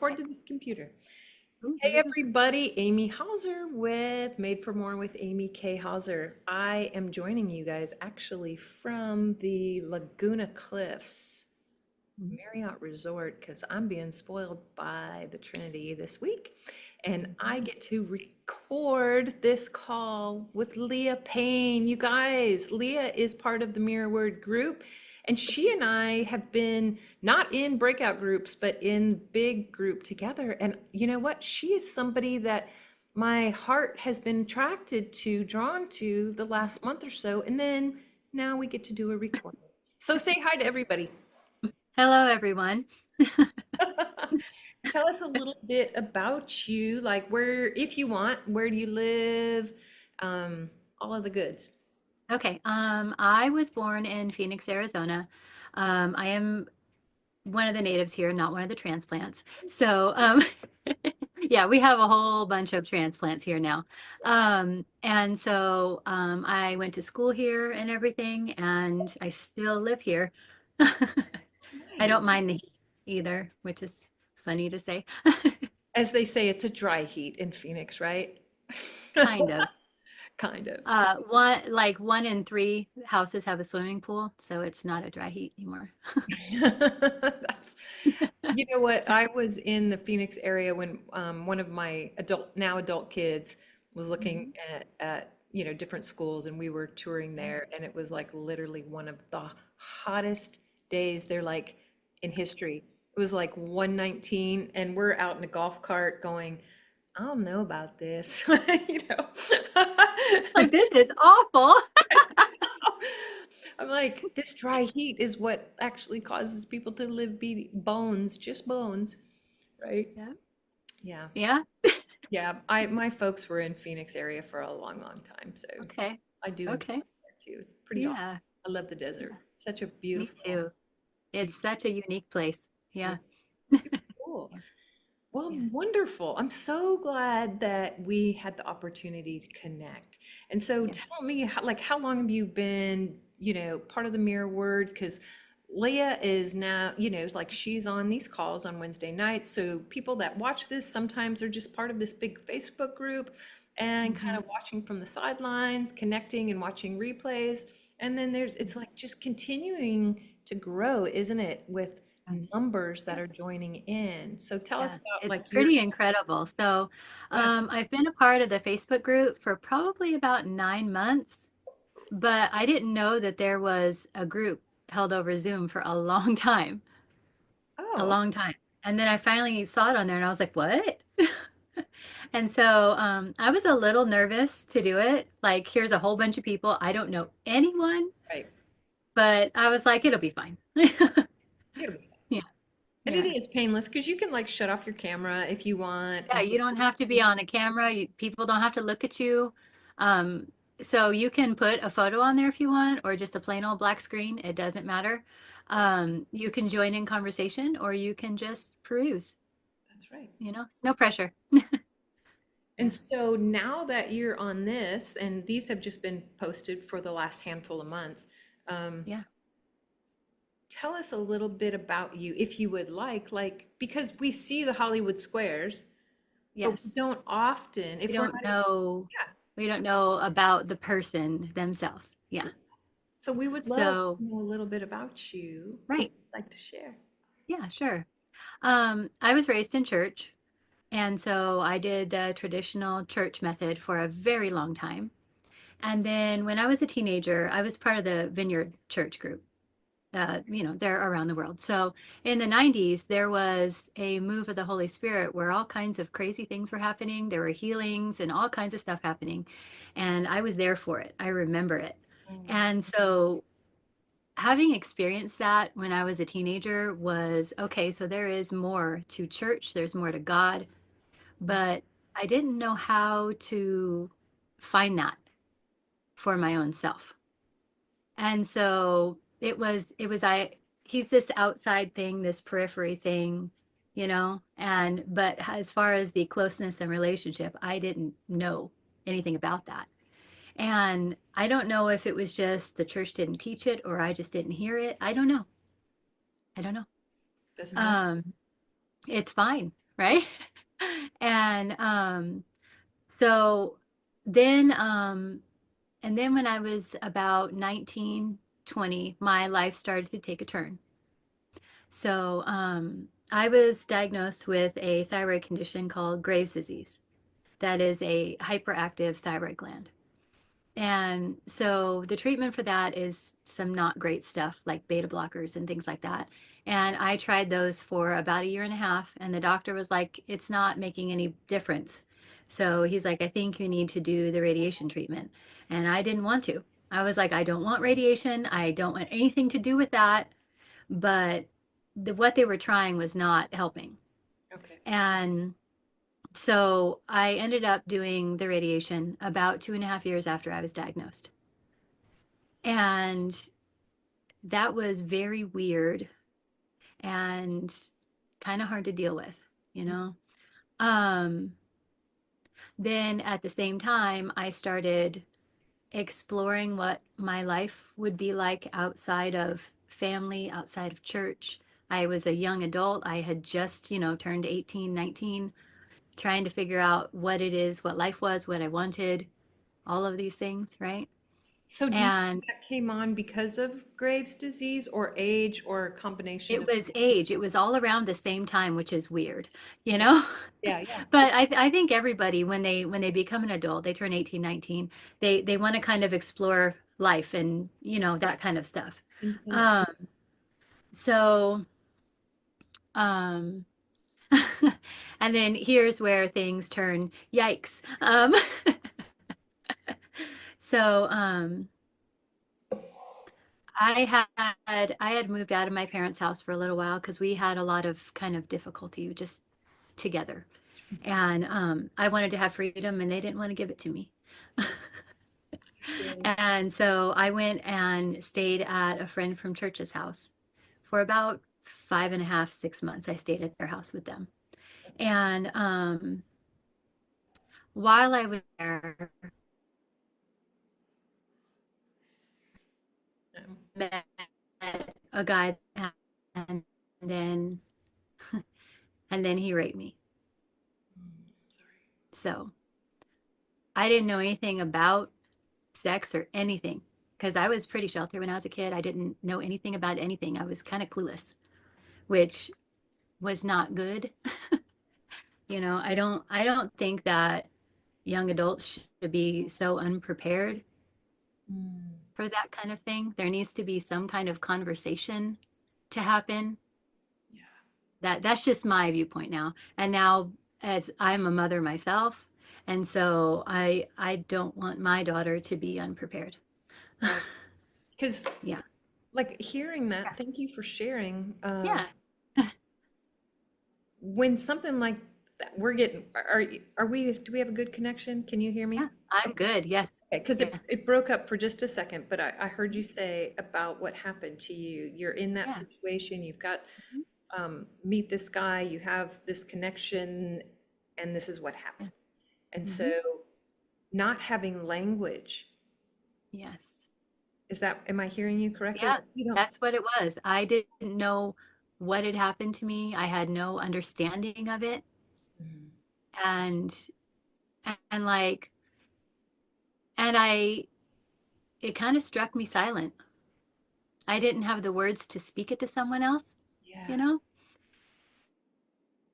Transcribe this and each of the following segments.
cord to this computer. Ooh, Hey here we go. everybody, Amy Hauser with Made for More with Amy K. Hauser. I am joining you guys actually from the Laguna Cliffs Mhm. Marriott Resort because I'm being spoiled by the Trinity this week. And I Mhm. get to record this call with Leah Payne. You guys, Leah is part of the MirrorWord group, and she and I have been not in breakout groups, but in big group together. And you know what? She is somebody that my heart has been attracted to, drawn to the last month or so. And then now we get to do a recording. So say hi to everybody. Hello, everyone. Tell us a little bit about you, like where, if you want, where do you live? All of the goods. Okay, I was born in Phoenix, Arizona. I am one of the natives here, not one of the transplants. So, yeah, we have a whole bunch of transplants here now. Yes. And so I went to school here and everything, and I still live here. I don't Nice. mind the heat either, which is funny to say. As they say, it's a dry heat in Phoenix, right? Kind of. Kind of. One in three houses have a swimming pool, so it's not a dry heat anymore. That's, you know what? I was in the Phoenix area when one of my now adult kids was looking Mhm. at different schools, and we were touring Yeah. there, and it was like literally one of the hottest days they're like in history. It was like 119, and we're out in a golf cart going, I don't know about this, you know. Like this is awful. I'm like, this dry heat is what actually causes people to live be bones, just bones, right? Yeah. Yeah. Yeah. Yeah. My folks were in Phoenix area for a long, long time, so Okay. I do enjoy Okay. it there too. It's pretty awesome. Yeah. I love the desert. Yeah. Such a Me beautiful, too. It's beautiful, such a unique place. yeah, Yeah. super cool. Yeah. Well, Yeah. wonderful. I'm so glad that we had the opportunity to connect. And so Yes. tell me, how long have you been, part of the Mirror Word? Because Leah is now, like she's on these calls on Wednesday nights. So people that watch this sometimes are just part of this big Facebook group and kind Hmm. of watching from the sidelines, connecting and watching replays. And then it's like just continuing to grow, isn't it? With numbers that Yeah. are joining in. So tell us Yeah. about It's like your, pretty incredible. So, yeah. I've been a part of the Facebook group for probably about 9 months, but I didn't know that there was a group held over Zoom for a long time. A Oh, long time. And then I finally saw it on there and I was like, what? And so I was a little nervous to do it. Like, here's a whole bunch of people. I don't know anyone, right. but I was like, it'll be fine. It'll be fun. Yeah, And it yeah. is painless because you can like shut off your camera if you want Yeah, and you don't have to be on a camera. People don't have to look at you. Um, so you can put a photo on there if you want, or just a plain old black screen. It doesn't matter. You can join in conversation or you can just peruse, that's right. it's no pressure. And Yeah, so now that you're on this, and these have just been posted for the last handful of months, um, yeah, tell us a little bit about you, if you would like, because we see the Hollywood squares, but we yes. don't often, We if we're don't not, know we don't know about the person themselves. Yeah. yeah. So we would love So, to know a little bit about you if right. you'd like to share. Yeah, sure. I was raised in church, and so I did the traditional church method for a very long time. And then when I was a teenager, I was part of the Vineyard Church group. They're around the world. So in the 90s, there was a move of the Holy Spirit where all kinds of crazy things were happening. There were healings and all kinds of stuff happening. And I was there for it. I remember it. Mm. And so having experienced that when I was a teenager was okay, so there is more to church, there's more to God, but I didn't know how to find that for my own self. And so he's this outside thing, this periphery thing, but as far as the closeness and relationship, I didn't know anything about that. And I don't know if it was just the church didn't teach it or I just didn't hear it. I don't know. I don't know. Doesn't matter. Um, it's fine. right? And so then and then when I was about 19, 20, my life started to take a turn. So I was diagnosed with a thyroid condition called Graves' disease. That is a hyperactive thyroid gland. And so the treatment for that is some not great stuff like beta blockers and things like that. And I tried those for about a year and a half, and the doctor was like, it's not making any difference. So he's like, I think you need to do the radiation treatment. And I didn't want to. I was like, I don't want radiation. I don't want anything to do with that. But what they were trying was not helping. Okay. And so I ended up doing the radiation about 2.5 years after I was diagnosed. And that was very weird and kind of hard to deal with, you know? Um, then at the same time, I started exploring what my life would be like outside of family, outside of church. I was a young adult. I had just, turned 18, 19, trying to figure out what it is, what life was, what I wanted, all of these things, right? So do you And think that came on because of Graves' disease or age or a combination it of? was age. It was all around the same time, which is weird, you Yeah, know? yeah, yeah. But I think everybody when they become an adult, they turn 18, 19, they want to kind of explore life and, that kind of stuff. Independent. Um, so um and then here's where things turn yikes. So I had moved out of my parents' house for a little while because we had a lot of kind of difficulty just together. And I wanted to have freedom, and they didn't want to give it to me. Understand. And so I went and stayed at a friend from church's house for about 5.5, 6 months. I stayed at their house with them. And while I was there, met a guy, and then and then he raped me. I'm sorry. So I didn't know anything about sex or anything because I was pretty sheltered when I was a kid. I didn't know anything about anything. I was kind of clueless, which was not good. I don't think that young adults should be so unprepared Mm, for that kind of thing. There needs to be some kind of conversation to happen. yeah. That's just my viewpoint now. And now as I'm a mother myself, and so I don't want my daughter to be unprepared. Right. Because Yeah. like hearing that, thank you for sharing. Yeah. When something like that, we're getting, are we, do we have a good connection? Can you hear Yeah. me? I'm good. Yes. Okay, because Yeah. it broke up for just a second, but I heard you say about what happened to you. You're in that Yeah. situation, you've got, Mhm. meet this guy, you have this connection, and this is what Yeah. happened. And so Hmm. not having language, Yes. is that, am I hearing you correctly? Yeah. Like, you don't. That's what it was. I didn't know what had happened to me. I had no understanding of it. Mhm. And and like and I it kind of struck me silent. I didn't have the words to speak it to someone else, you Yeah. know?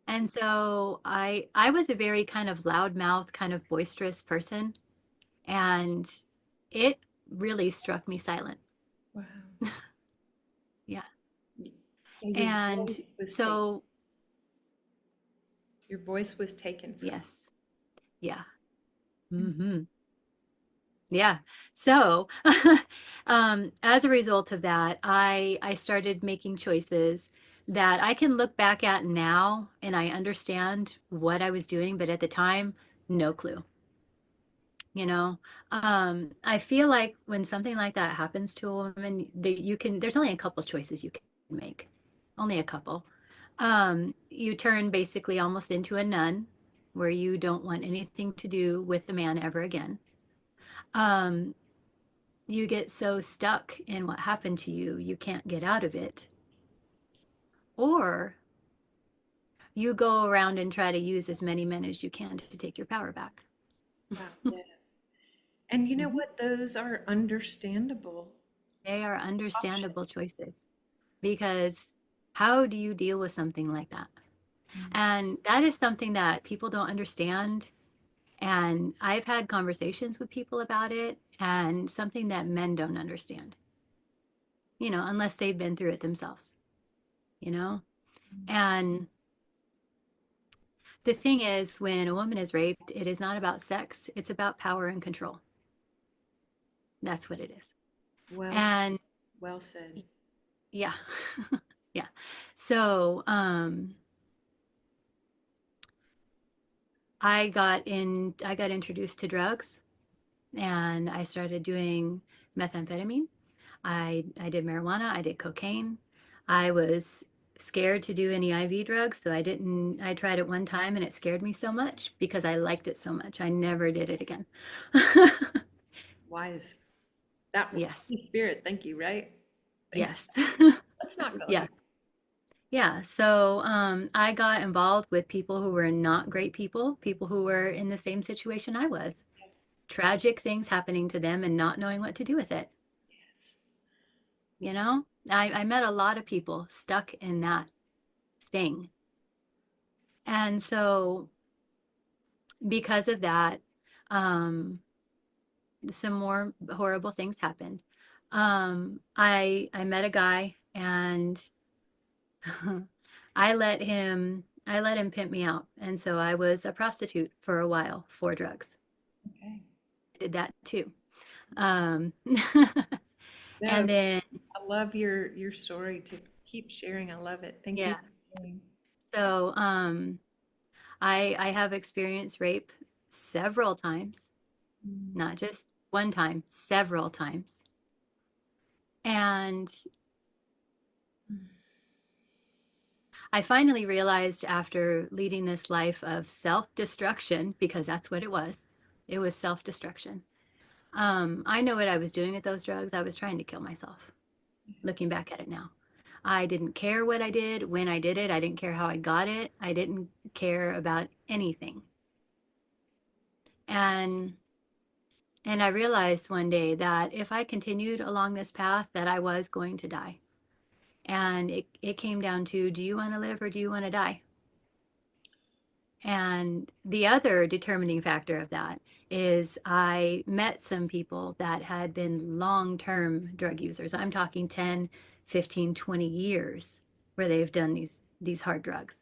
And so I was a very kind of loudmouth, kind of boisterous person, and it really struck me silent. Wow. Yeah. So your And voice was taken. so Your voice was taken from you. yes. Yeah. Hmm. Yeah. So, as a result of that, I started making choices that I can look back at now and I understand what I was doing, but at the time, no clue. You know, I feel like when something like that happens to a woman, there's only a couple choices you can make, only a couple. You turn basically almost into a nun, where you don't want anything to do with the man ever again. Um, you get so stuck in what happened to you, you can't get out of it. Or you go around and try to use as many men as you can to take your power back. Wow, yes. And you know Mhm. what? Those are understandable They are options. understandable choices because how do you deal with something like that? And that is something that people don't understand. And I've had conversations with people about it, and something that men don't understand, unless they've been through it themselves, you know? And the thing is, when a woman is raped, it is not about sex, it's about power and control. That's what it is. Well said. And Well said. yeah, yeah. So, I got introduced to drugs and I started doing methamphetamine. I did marijuana, I did cocaine. I was scared to do any IV drugs, so I tried it one time and it scared me so much because I liked it so much. I never did it again. Wise. That Yes. Holy Spirit, thank you, right? Thanks. Yes. Let's not go Yeah. here. Yeah. So I got involved with people who were not great people, people who were in the same situation I was. Tragic things happening to them and not knowing what to do with it. Yes. I met a lot of people stuck in that thing. And so because of that, um, some more horrible things happened. I met a guy and I let him pimp me out. And so I was a prostitute for a while for drugs. Okay. I did that too. Um, No, and then I love your story to keep sharing. I love it. Thank you yeah, for sharing. so I have experienced rape several times, Mm. not just one time, several times. And I finally realized after leading this life of self-destruction, because that's what it was self-destruction. I know what I was doing with those drugs. I was trying to kill myself, looking back at it now. I didn't care what I did, when I did it. I didn't care how I got it. I didn't care about anything. And and I realized one day that if I continued along this path, that I was going to die. And it came down to, do you want to live or do you want to die? And the other determining factor of that is I met some people that had been long-term drug users. I'm talking 10, 15, 20 years where they've done these hard drugs.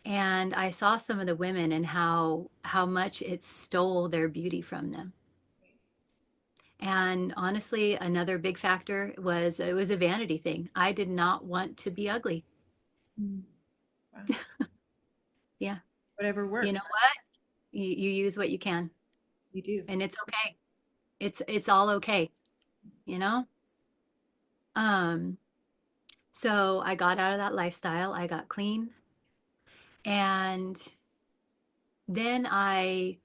And I saw some of the women and how much it stole their beauty from them. And honestly, another big factor was it was a vanity thing. I did not want to be ugly. Mm. Wow. Yeah. Whatever You works, know right? what? You use what you can, You do. and it's okay. It's all okay, you know? Um, so I got out of that lifestyle. I got clean, and then I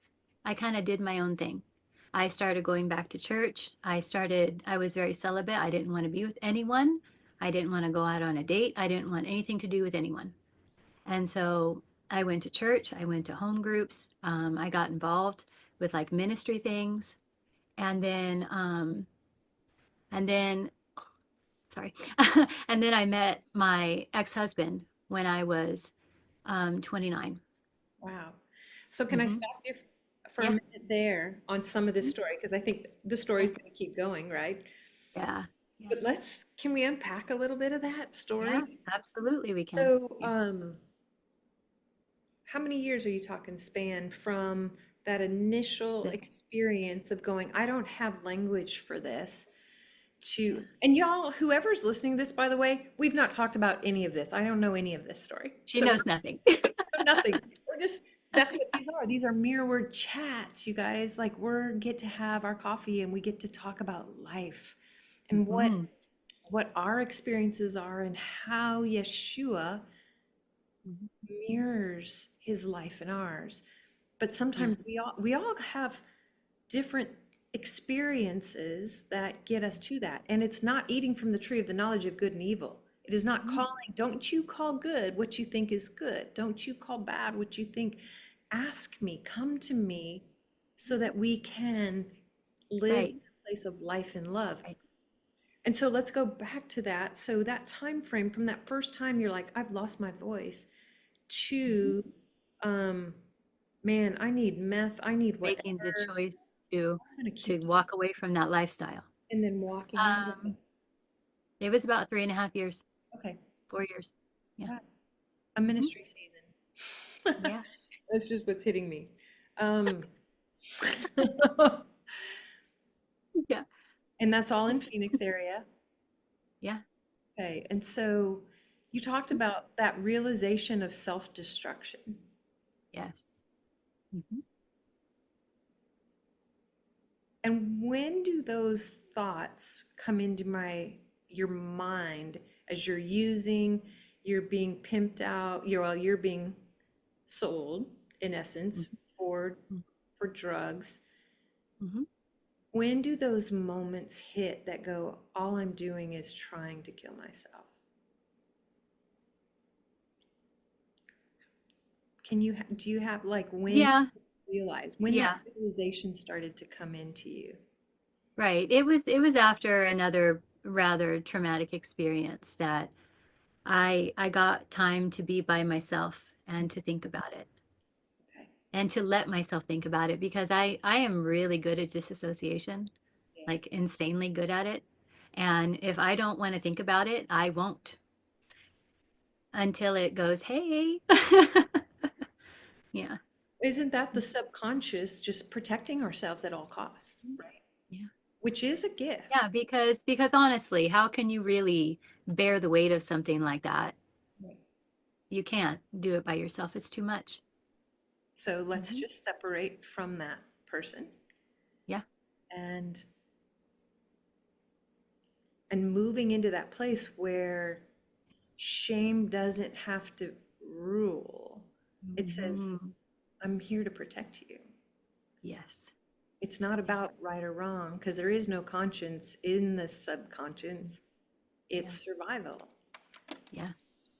kind of did my own thing. I started going back to church. I was very celibate. I didn't want to be with anyone. I didn't want to go out on a date. I didn't want anything to do with anyone. And so I went to church. I went to home groups. I got involved with like ministry things. And then sorry. And then I met my ex-husband when I was 29. Wow. So can I Hmm. stop you for a Yeah. minute there on some of this Mhm. story? Because I think the story Yeah. is going to keep going, right? Yeah. Yeah. But can we unpack a little bit of that Yeah. story? Absolutely, we can. So, Yeah. how many years are you talking span from that initial The- experience of going, I don't have language for this, to, yeah. and y'all, whoever's listening to this, by the way, we've not talked about any of this. I don't know any of this story. She So knows nothing. we're nothing. We're just, that's what these are. These are mirror word chats, you guys. Like we're get to have our coffee and we get to talk about life and Hmm. what our experiences are and how Yeshua mirrors his life and ours. But Yeah. sometimes we all have different experiences that get us to that. And it's not eating from the tree of the knowledge of good and evil. It is not Mhm. calling, don't you call good what you think is good. Don't you call bad what you think. Ask me, come to me so that we can live in Right, a place of life and love. right. And so let's go back to that. So that time frame from that first time you're like, I've lost my voice, Mhm. to um man, I need meth, I need Making the whatever. choice I'm gonna to keep walk away from that lifestyle. and then walking out of it. Um, it was about 3.5 years, Okay. 4 years. Yeah. Wow. A Hmm. ministry season. Yeah. That's just what's hitting me. Um Yeah. and that's all in Phoenix area. Yeah. Okay. And so you talked about that realization of self-destruction. Yes. Hmm. And when do those thoughts come into your mind as you're being pimped out, you're being sold in essence for drugs. Hmm. When do those moments hit that go, all I'm doing is trying to kill myself? Do you have like when Yeah. you realize when that Yeah. realization started to come into you? Right. It was after another rather traumatic experience that I got time to be by myself and to think about it Okay. and to let myself think about it because I am really good at disassociation, Yeah. like insanely good at it. And if I don't want to think about it, I won't until it goes, hey. Yeah. Isn't that the subconscious just protecting ourselves at all costs, right? Yeah. Which is a gift. Yeah, because honestly, how can you really bear the weight of something like that? Right. You can't do it by yourself. It's too much. So let's Hmm. just separate from that person Yeah. and moving into that place where shame doesn't have to rule. It says, Hmm. I'm here to protect you. Yes. It's not Yeah. about right or wrong because there is no conscience in the subconscious. Yeah. It's survival. Yeah.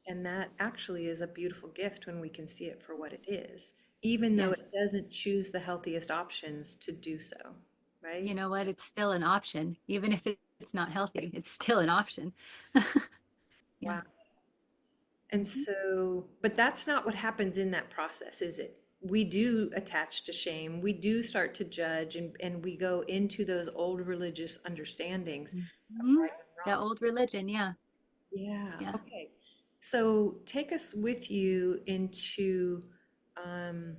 And that actually is a beautiful gift when we can see it for what it is, even though Yes. it doesn't choose the healthiest options to do so, You right? know what? It's still an option. Even if it's not healthy, it's still an option. Yeah. Wow. And Hmm. so, but that's not what happens in that process, is it? We do attach to shame. We do start to judge and we go into those old religious understandings of Hmm. right and That wrong. old religion. Yeah. Yeah. Yeah. Okay. So take us with you into um,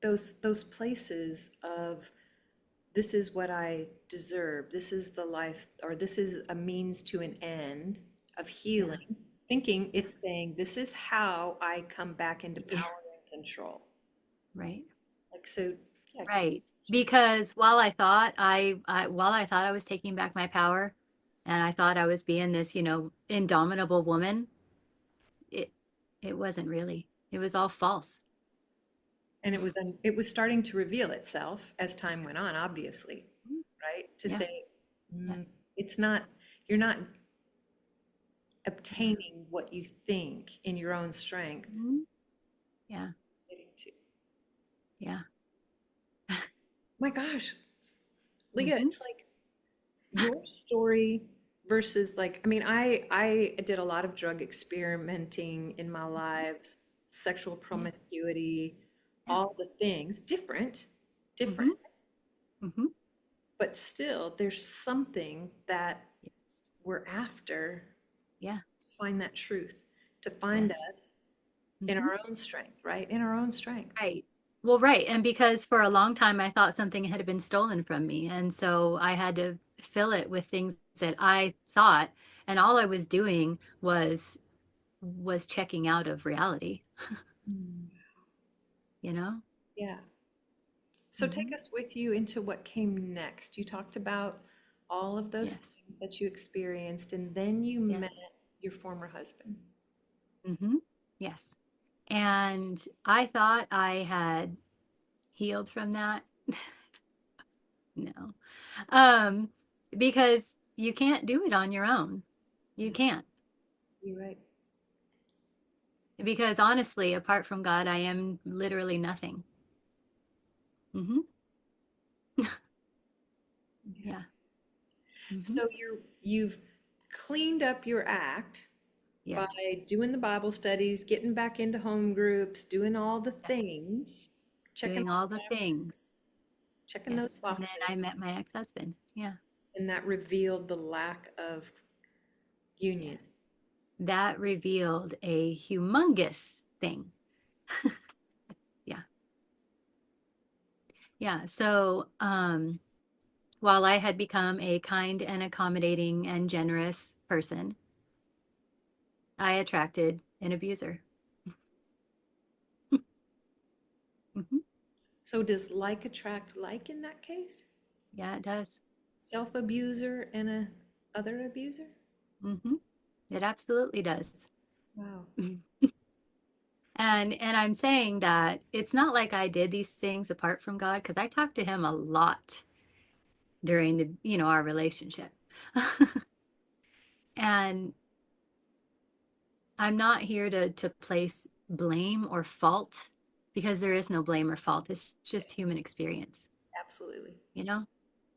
those places of this is what I deserve. This is the life, or this is a means to an end of Yeah. healing. Thinking Yeah. it's saying this is how I come back into Yeah. power and control. Right. Like so, yeah. Right. Because while I thought I was taking back my power and I thought I was being this, indomitable woman, it it wasn't really. It was all false. And it was starting to reveal itself as time went on, obviously, Mhm. right? To Yeah. say, Yeah. mm, it's not, you're not Yeah. obtaining what you think in your own strength. Mhm. Yeah. Getting to, Yeah. my gosh, Leah, Hmm. it's like your story versus like, I mean, I did a lot of drug experimenting in my lives, sexual Yeah. promiscuity, Yeah. all the things, different, Hmm. Hmm. but still there's something that Yes. we're after Yeah. to find that truth, to find Yes. us in Hmm. our own strength, right? In our own strength. Right. Well, right. And because for a long time I thought something had been stolen from me. And so I had to fill it with things that I thought, and all I was doing was checking out of reality, Mm. you know? Yeah. So take Hmm. us with you into what came next. You talked about all of those Yes. things that you experienced, and then you met Yes. your former husband. Hmm. Yes. And I thought I had healed from that. No. Um, because you can't do it on your own. You Yeah, can't. you're right. Because honestly, apart from God, I am literally nothing. Hmm. Yeah. Yeah. Hmm. So you've cleaned up your act by Yes. doing the Bible studies, getting back into home groups, doing all the Yes. things, checking Doing all all the the boxes, things. checking Yes. those And then I boxes, met my ex-husband. Yeah. and that revealed the lack of union. Yes. That revealed a humongous thing. Yeah. Yeah. So, while I had become a kind and accommodating and generous person, I attracted an abuser. Hmm. So does like attract like in that case? Yeah, it does. Self-abuser and a other abuser? Hmm. It absolutely does. Wow. And I'm saying that it's not like I did these things apart from God, because I talked to him a lot during our relationship. And I'm not here to place blame or fault, because there is no blame or fault. It's just human experience, Absolutely. you know?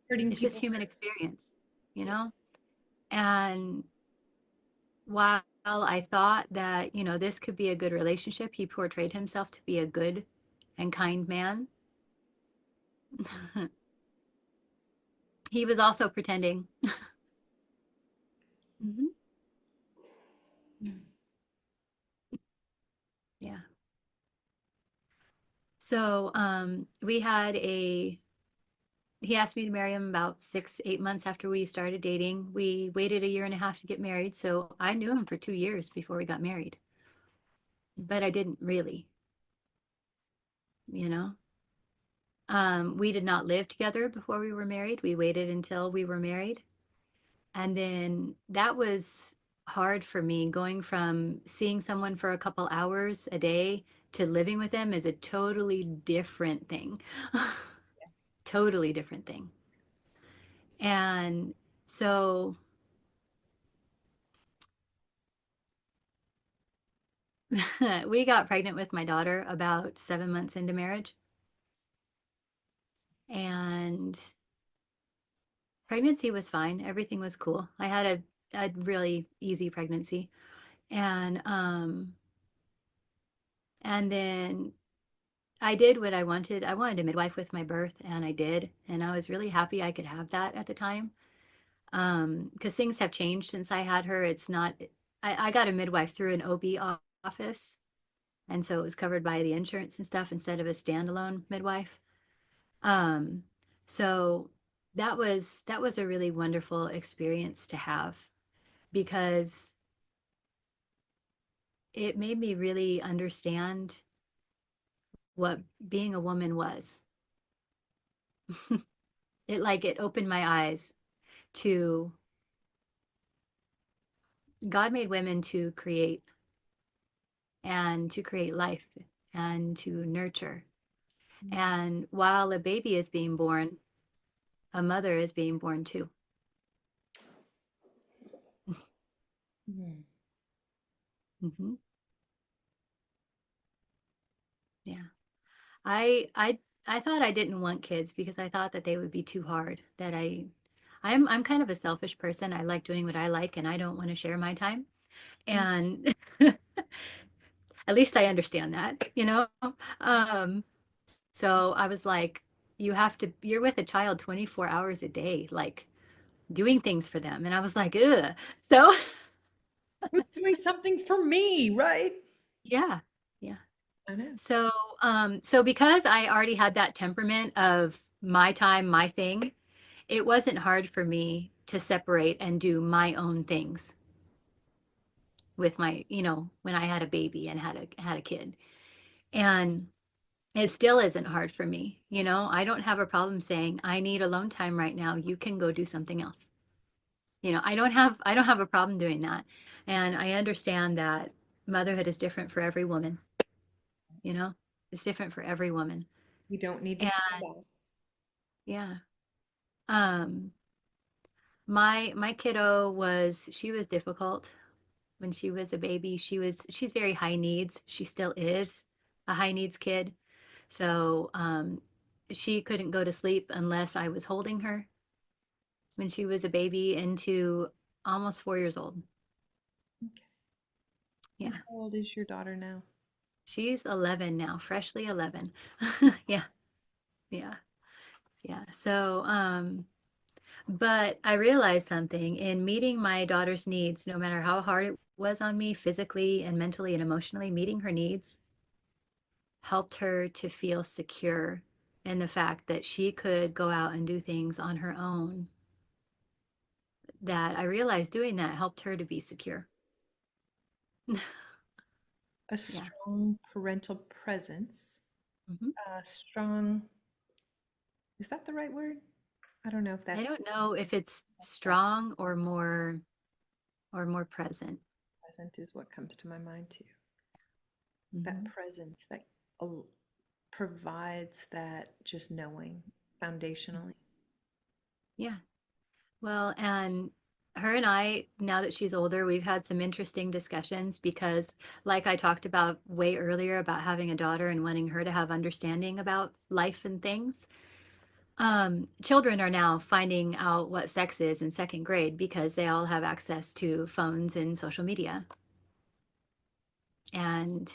Hurting It's just people human hurt. experience, you Yeah. know? And while I thought that, this could be a good relationship, he portrayed himself to be a good and kind man. He was also pretending. Hmm. Mm. Yeah. So he asked me to marry him about 8 months after we started dating. We waited a year and a half to get married. So I knew him for 2 years before we got married, but I didn't really, you know. We did not live together before we were married. We waited until we were married. And then that was hard for me. Going from seeing someone for a couple hours a day to living with them is a totally different thing. Totally different thing. And so we got pregnant with my daughter about 7 months into marriage. And pregnancy was fine. Everything was cool. I had a really easy pregnancy. And then I did what I wanted. I wanted a midwife with my birth, and I did. And I was really happy I could have that at the time. Because things have changed since I had her. It's not, I got a midwife through an OB office. And so it was covered by the insurance and stuff instead of a standalone midwife. Um, so that was a really wonderful experience to have, because it made me really understand what being a woman was. It opened my eyes to God made women to create life and to nurture. And while a baby is being born, a mother is being born too. Mm. Hmm. Yeah. I thought I didn't want kids because I thought that they would be too hard. I'm kind of a selfish person. I like doing what I like, and I don't want to share my time. And at least I understand that. Um, so I was like, you're with a child 24 hours a day, like doing things for them. And I was like, ugh. So Who's doing something for me, right? yeah, yeah. I know. So because I already had that temperament of my time, my thing, it wasn't hard for me to separate and do my own things with when I had a baby and had a kid. And it still isn't hard for me. I don't have a problem saying I need alone time right now. You can go do something else. I don't have a problem doing that. And I understand that motherhood is different for every woman, you know? It's different for every woman. We don't need to And fill boxes. yeah. Um My kiddo was she was difficult when she was a baby. She's very high needs. She still is a high needs kid. So she couldn't go to sleep unless I was holding her when she was a baby into almost 4 years old. Okay. And Yeah. how old is your daughter now? She's 11 now, freshly 11. Yeah. Yeah. Yeah. So, but I realized something in meeting my daughter's needs, no matter how hard it was on me physically and mentally and emotionally, meeting her needs helped her to feel secure in the fact that she could go out and do things on her own. That I realized doing that helped her to be secure. A Yeah. strong parental presence. Hmm. Strong, is that the right word? I don't know if I that's don't know if it's that strong or more present. present is what comes to my mind too. That Hmm. presence that al- provides that just knowing foundationally. Yeah. Well, and her and I, now that she's older, we've had some interesting discussions because, like I talked about way earlier about having a daughter and wanting her to have understanding about life and things. Children are now finding out what sex is in second grade because they all have access to phones and social media. And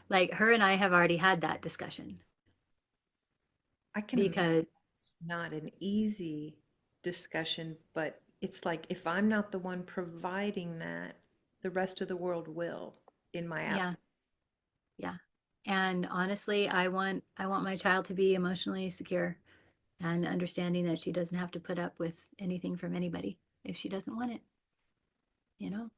like her and I have already had that discussion I can imagine because, it's not an easy discussion, but it's like if I'm not the one providing that, the rest of the world will in my yeah, absence. yeah. And honestly, I want my child to be emotionally secure and understanding that she doesn't have to put up with anything from anybody if she doesn't want it, you know?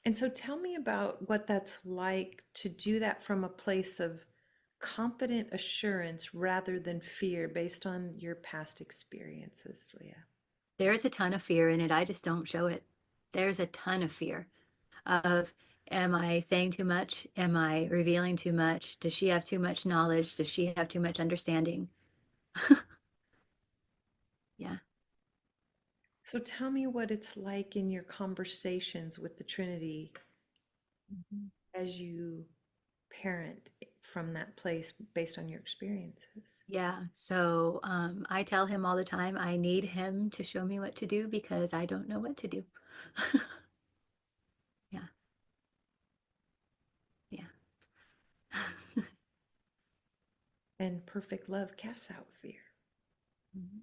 And so tell me about what that's like to do that from a place of confident assurance rather than fear based on your past experiences, Leah. There's a ton of fear in it. I just don't show it. There's a ton of fear of, am I saying too much? Am I revealing too much? Does she have too much knowledge? Does she have too much understanding? Yeah. So tell me what it's like in your conversations with the Trinity Mhm. as you parent from that place based on your experiences. Yeah. So I tell him all the time, I need him to show me what to do because I don't know what to do. Yeah. Yeah. And perfect love casts out fear. Mhm.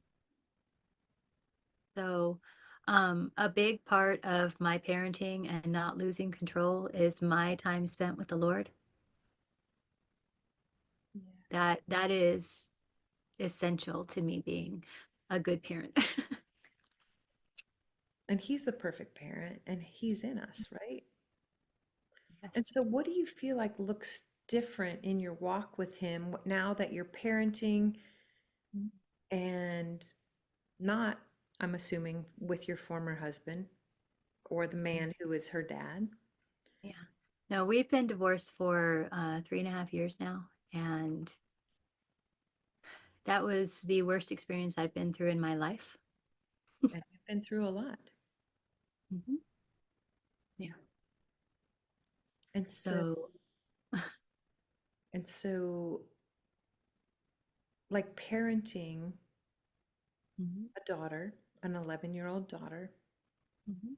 So, a big part of my parenting and not losing control is my time spent with the Lord. Yeah. That is essential to me being a good parent. And he's the perfect parent and he's in us, right? And Yes. so, what do you feel like looks different in your walk with him now that you're parenting Mhm. and not, I'm assuming, with your former husband or the man who is her dad? Yeah. No, we've been divorced for 3.5 years now, and that was the worst experience I've been through in my life. And you've been through a lot. Mhm. Yeah. And so, So, and so, like parenting mhm, a daughter, an 11-year-old daughter, mhm,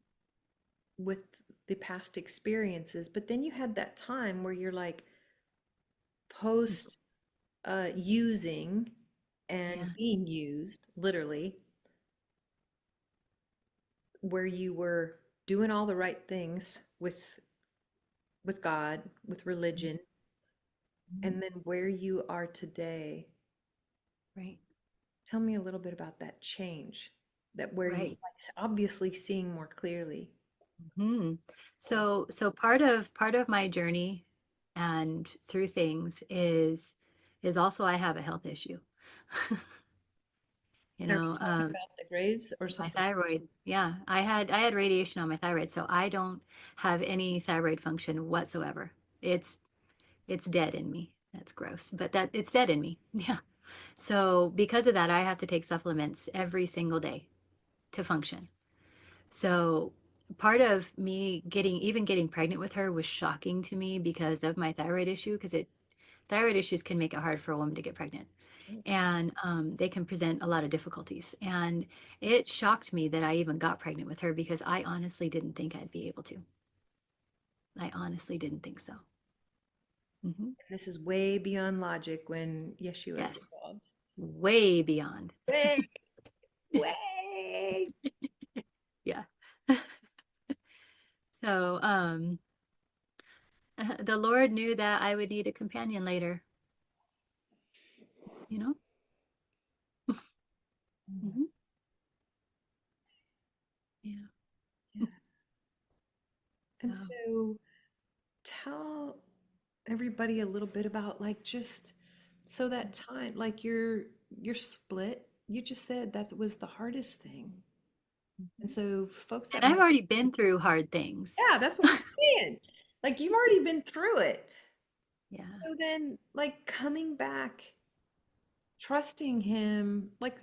with the past experiences, but then you had that time where you're like mhm. post using and Yeah. being used, literally, where you were doing all the right things with God, with religion, Mhm. and then where you are today. Right. Tell me a little bit about that change, that where you Right. like obviously seeing more clearly. Hmm. So part of my journey and through things is also I have a health issue. You Are we know, talking about the graves or my something? thyroid. Yeah, I had radiation on my thyroid, so I don't have any thyroid function whatsoever. It's dead in me. That's gross, but that it's dead in me. Yeah. So because of that, I have to take supplements every single day to function. So part of me getting pregnant with her was shocking to me because of my thyroid issue, because it thyroid issues can make it hard for a woman to get pregnant, and they can present a lot of difficulties. And it shocked me that I even got pregnant with her because I honestly didn't think I'd be able to. I honestly didn't think so. Hmm. This is way beyond logic when Yeshua is Yes, involved. way beyond. Way, way. Yeah. So, the Lord knew that I would need a companion later, you know? Hmm. Yeah. Yeah. And So, so tell everybody a little bit about like just so that time, like you're split. You just said that was the hardest thing. And mhm. so folks And that I've might, already been through hard things. yeah, that's what I'm saying. Like you've already been through it. Yeah. So then like coming back, trusting him, like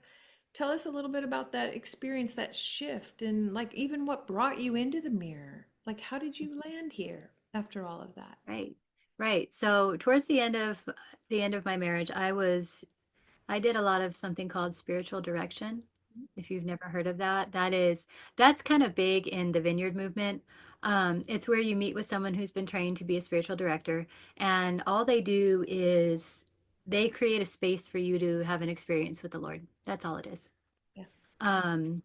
tell us a little bit about that experience, that shift, and like even what brought you into the mirror. Like how did you land here after all of that? Right. Right. So towards the end of my marriage, I did a lot of something called spiritual direction. If you've never heard of that, that's kind of big in the vineyard movement. It's where you meet with someone who's been trained to be a spiritual director, and all they do is they create a space for you to have an experience with the Lord. That's all it is. Yeah. Um,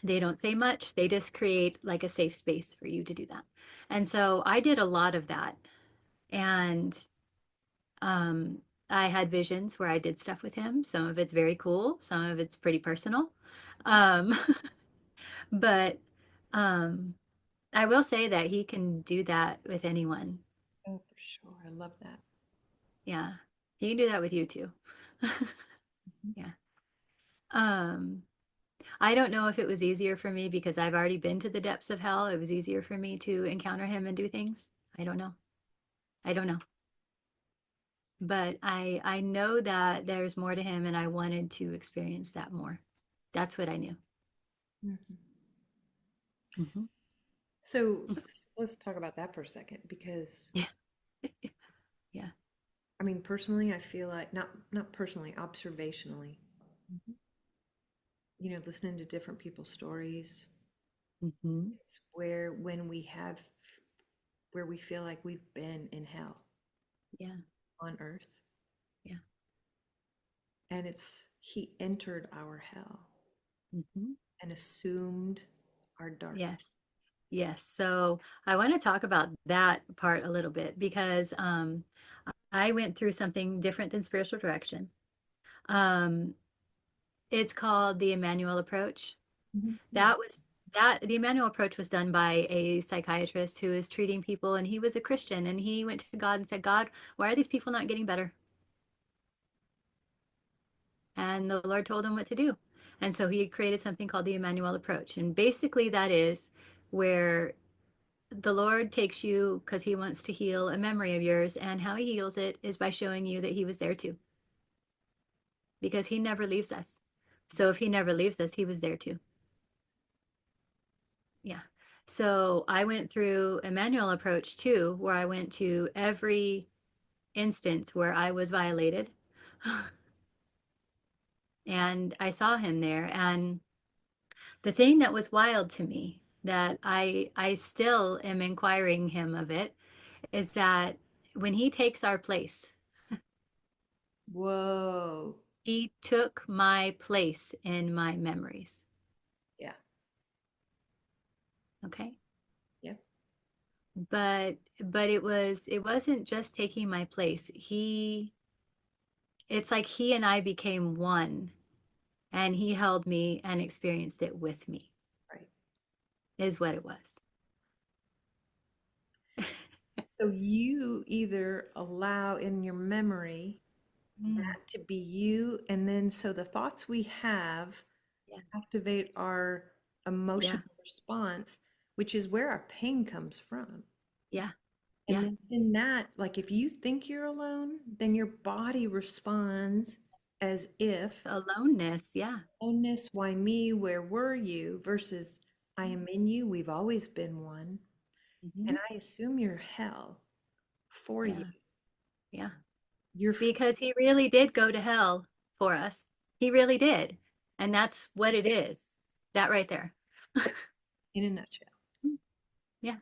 they don't say much. They just create like a safe space for you to do that. And so I did a lot of that. And um, I had visions where I did stuff with him. Some of it's very cool, some of it's pretty personal. Um, but um, I will say that he can do that with anyone. Oh, for sure. I love that. Yeah, he can do that with you too. Mhm. Yeah. Um, I don't know if it was easier for me because I've already been to the depths of hell. It was easier for me to encounter him and do things. I don't know. I don't know. But I know that there's more to him and I wanted to experience that more. That's what I knew. Mhm. Hmm. So let's talk about that for a second because Yeah. Yeah. I mean personally I feel like not personally, observationally, Mhm. listening to different people's stories, Mhm. it's where when we have where we feel like we've been in hell Yeah. on earth Yeah. and it's he entered our hell Mhm. and assumed our dark. Yes. Yes. So I want to talk about that part a little bit because I went through something different than spiritual direction. Um, it's called the Emmanuel approach. Mhm. Yeah. That was that the Emmanuel approach was done by a psychiatrist who was treating people, and he was a Christian, and he went to God and said, God, why are these people not getting better? And the Lord told him what to do. And so he created something called the Emmanuel approach. And basically, that is where the Lord takes you because he wants to heal a memory of yours. And how he heals it is by showing you that he was there too, because he never leaves us. So if he never leaves us, he was there too. Yeah. So I went through Emmanuel approach too, where I went to every instance where I was violated. And I saw him there. And the thing that was wild to me that I still am inquiring him of it is that when he takes our place, Whoa. he took my place in my memories. Yeah. Okay. Yep. But it wasn't just taking my place. It's like he and I became one, and he held me and experienced it with me, Right. is what it was. So you either allow in your memory Mm, that to be you, and then so the thoughts we have yeah. activate our Yeah. emotional response, which is where our pain comes from. Yeah. And Yeah. then it's in that, like if you think you're alone, then your body responds as if Aloneness. Yeah. aloneness, why me, where were you, versus I am in you, we've always been one, Hmm. and I assume you're hell for you. Yeah. Yeah. You're Because he really did go to hell for us. He really did. And that's what it is. That right there. in a nutshell. Yeah.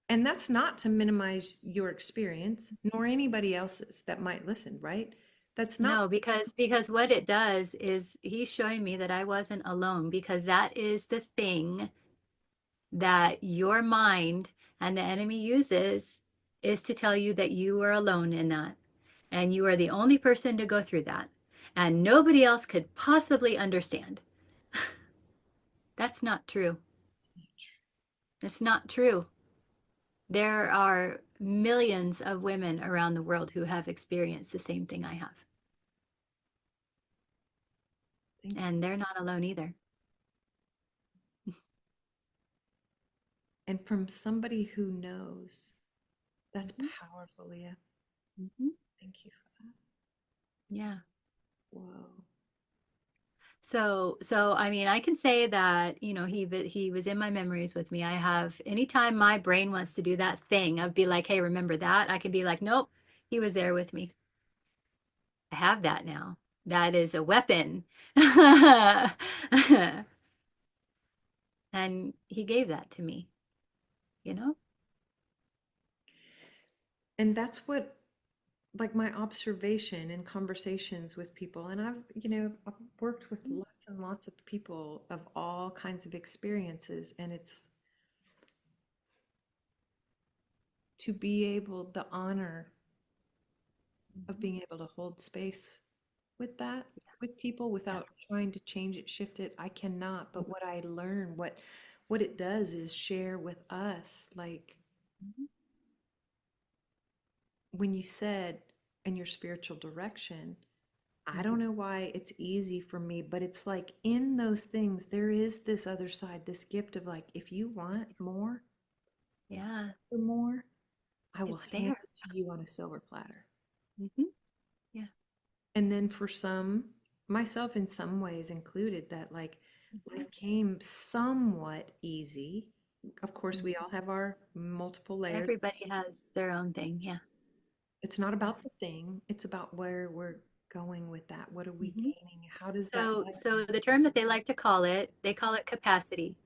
And that's not to minimize your experience nor anybody else's that might listen, right? That's not. No, because what it does is he's showing me that I wasn't alone because that is the thing that your mind and the enemy uses is to tell you that you are alone in that and you are the only person to go through that and nobody else could possibly understand. That's not true. It's not true. There are millions of women around the world who have experienced the same thing I have, Thank you. and they're not alone either. And from somebody who knows, that's Hmm. powerful, Leah. Hmm. Thank you for that. Yeah. Whoa. So I mean, I can say that, he was in my memories with me. I have anytime my brain wants to do that thing of be like, hey, remember that? I can be like, nope, he was there with me. I have that now. That is a weapon. And he gave that to me, you know? And that's what, like, my observation and conversations with people, and I've worked with lots and lots of people of all kinds of experiences, and it's to be able, the honor of Mhm. being able to hold space with that, with people Yeah. without trying to change it, shift it. I cannot, but what I learn, what it does is share with us, like Mhm. when you said in your spiritual direction, I Mhm. don't know why it's easy for me, but it's like in those things, there is this other side, this gift of like, if you want more, Yeah, for more, I will it's hand there. it to you on a silver platter. Hmm. Yeah. And then for some, myself in some ways included, that like Mhm. life came somewhat easy. Of course, we Mhm. all have our multiple layers. Everybody has their own thing. Yeah. It's not Yeah. about the thing, it's about where we're going with that. What are we Hmm. gaining? How does that So the term that they like to call it, they call it capacity.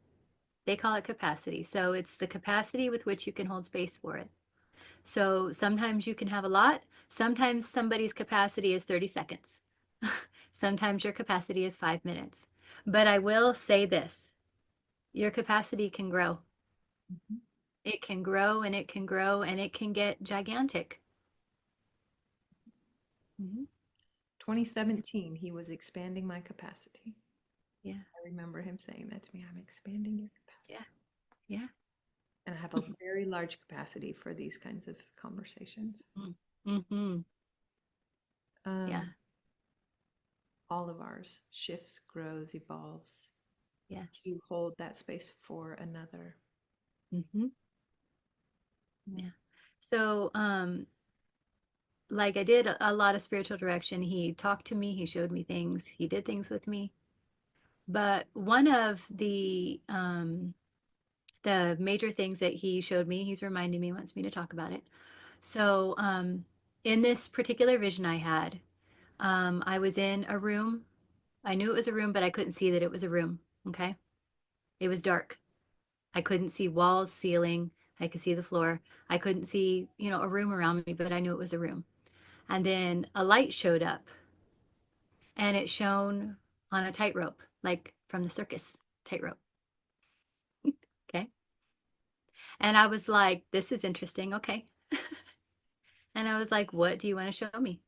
They call it capacity. So it's the capacity with which you can hold space for it. So sometimes you can have a lot. Sometimes somebody's capacity is 30 seconds. Sometimes your capacity is 5 minutes. But I will say this, your capacity can grow. Mhm. It can grow and it can grow and it can get gigantic. Hmm. 2017, he was expanding my capacity. Yeah, I remember him saying that to me. I'm expanding your yeah, capacity. yeah. And I have a very large capacity for these kinds of conversations. Mm-hmm. Yeah, Um, all of ours shifts, grows, evolves yes. to hold that space for another. Mm-hmm. Yeah. Yeah. So, like I did a lot of spiritual direction. He talked to me, he showed me things, he did things with me. But one of the major things that he showed me, he's reminding me, wants me to talk about it. So, in this particular vision I had, I was in a room. I knew it was a room, but I couldn't see that it was a room. Okay. It was dark. I couldn't see walls, ceiling. I could see the floor. I couldn't see, a room around me, but I knew it was a room. And then a light showed up and it shone on a tightrope, like from the circus tightrope. Okay. And I was like, this is interesting. Okay. And I was like, what do you want to show me?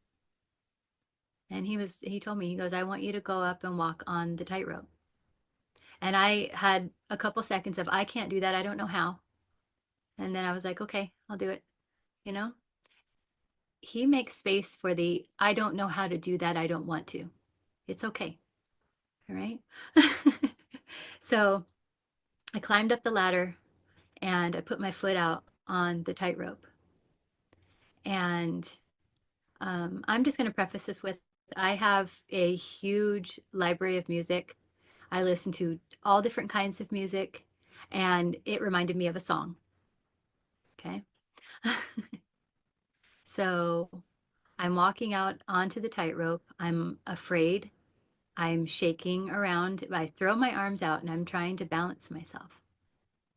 And he told me, he goes, I want you to go up and walk on the tightrope. And I had a couple seconds of, I can't do that. I don't know how. And then I was like, okay, I'll do it. You know, he makes space for the, I don't know how to do that. I don't want to. It's okay. All right. So I climbed up the ladder and I put my foot out on the tightrope. And I'm just going to preface this with I have a huge library of music. I listen to all different kinds of music, and it reminded me of a song. Okay. So I'm walking out onto the tightrope. I'm afraid. I'm shaking around. I throw my arms out and I'm trying to balance myself,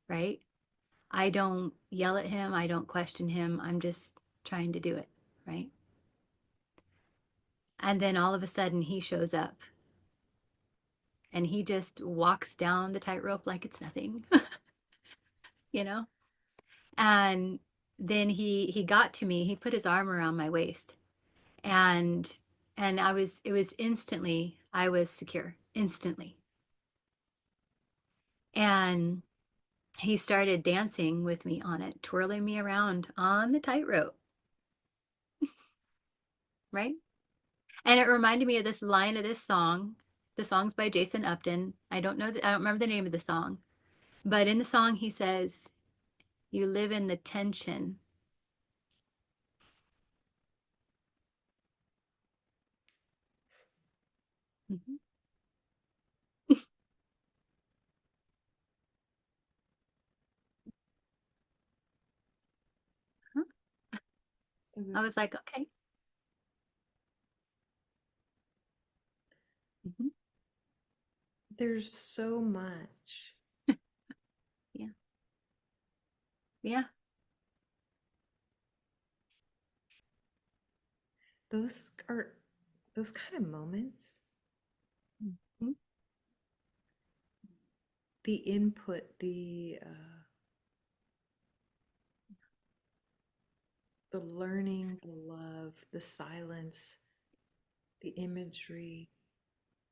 right? I don't yell at him. I don't question him. I'm just trying to do it, right? And then all of a sudden he shows up and he just walks down the tightrope like it's nothing, you know? And then he got to me. He put his arm around my waist and it was instantly I was secure, instantly. And he started dancing with me on it, twirling me around on the tightrope, right? And it reminded me of this line of this song. The song's by Jason Upton. I don't remember the name of the song, but in the song he says, "You live in the tension." Mhm. So good. I was like, okay. Mhm. There's so much. Yeah. Yeah. Those are those kind of moments, Mhm. the input, the learning, the love, the silence, the imagery,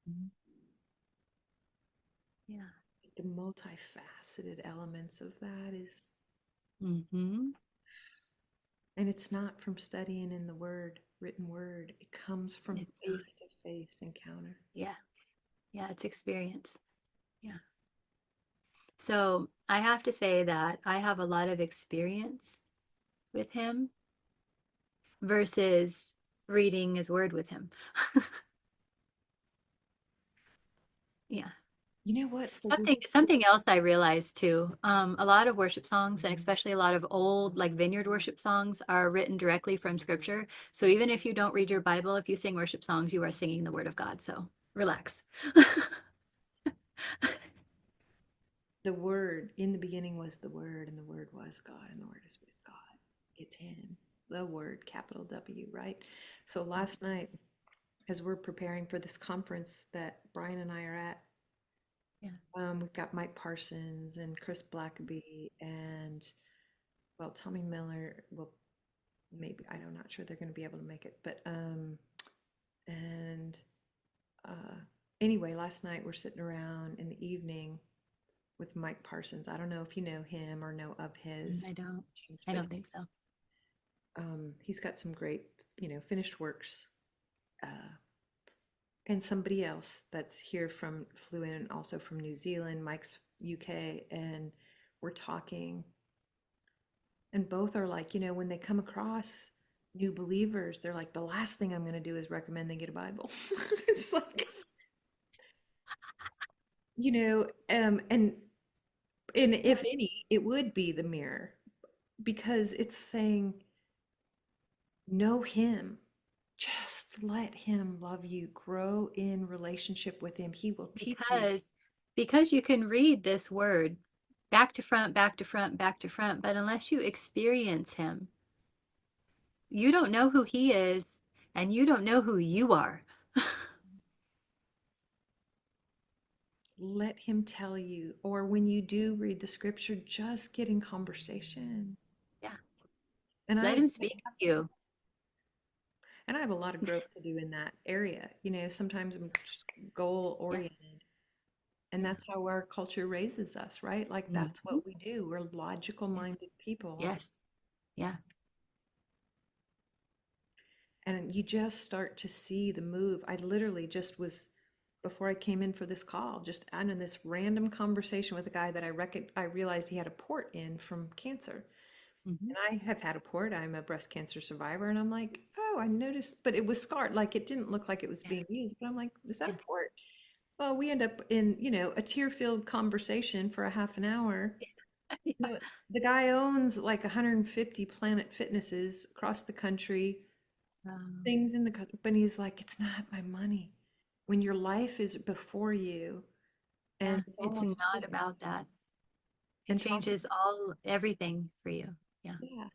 Mhm. Yeah. the multifaceted elements of that is, Hmm. and it's not from studying in the written word. It comes from It's not. face to face encounter. Yeah. Yeah. It's experience. Yeah. So I have to say that I have a lot of experience with him versus reading his word with him. Yeah. You know what? So we Something else I realized too, a lot of worship songs and especially a lot of old like vineyard worship songs are written directly from scripture. So even if you don't read your Bible, if you sing worship songs, you are singing the word of God. So relax. the word in the beginning was the word, and the word was God, and the word is with God. It's him. The word, capital W, right? So last night, as we're preparing for this conference that Brian and I are at, Yeah. we've got Mike Parsons and Chris Blackaby and, well, Tommy Miller. Well, maybe I'm not sure they're going to be able to make it, but and uh, anyway, last night we're sitting around in the evening with Mike Parsons. I don't know if you know him or know of his, I don't. I but don't think so. he's got some great, finished works. Uh, and somebody else that's here from flew in also from New Zealand, Mike's UK, and we're talking, and both are like, when they come across new believers, they're like, the last thing I'm going to do is recommend they get a Bible. It's like, and if any, it would be the mirror because it's saying, know him. Just let him love you. Grow in relationship with him. He will teach you. Because because you can read this word back to front, back to front, back to front, but unless you experience him, you don't know who he is and you don't know who you are. Let him tell you. Or when you do read the scripture, just get in conversation. Yeah. And Let I him speak to you. and I have a lot of growth to do in that area. Sometimes I'm just goal Yeah. oriented. And Yeah. that's how our culture raises us, right? Like that's Mhm. what we do. We're logical Yeah. minded people. Yes. Yeah. And you just start to see the move. I literally just was before I came in for this call, just in this random conversation with a guy that I realized he had a port in from cancer. Hmm. And I have had a port. I'm a breast cancer survivor. And I'm like, oh, I noticed, but it was scarred. Like it didn't look like it was Yeah. being used. But I'm like, is that a It, port? Well, we end up in, a tear-filled conversation for a half an hour. yeah. The guy owns like 150 Planet Fitnesses across the country, things in the but he's like, it's not my money. When your life is before you, Yeah. and it's It's almost, not about that. It and talk, changes everything for you. Yeah. yeah,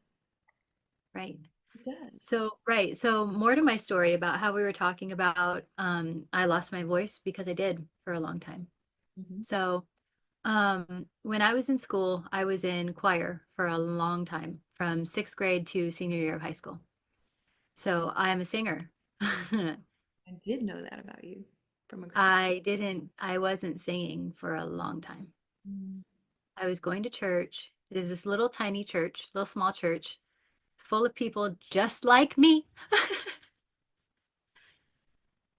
Right. it does. So, right. So, more to my story about how we were talking about I lost my voice because I did for a long time. Hmm. So, when I was in school, I was in choir for a long time, from sixth grade to senior year of high school. So, I am a singer. I did know that about you from a song. I wasn't singing for a long time. Mm. I was going to church. It is this little tiny church, little small church, full of people just like me.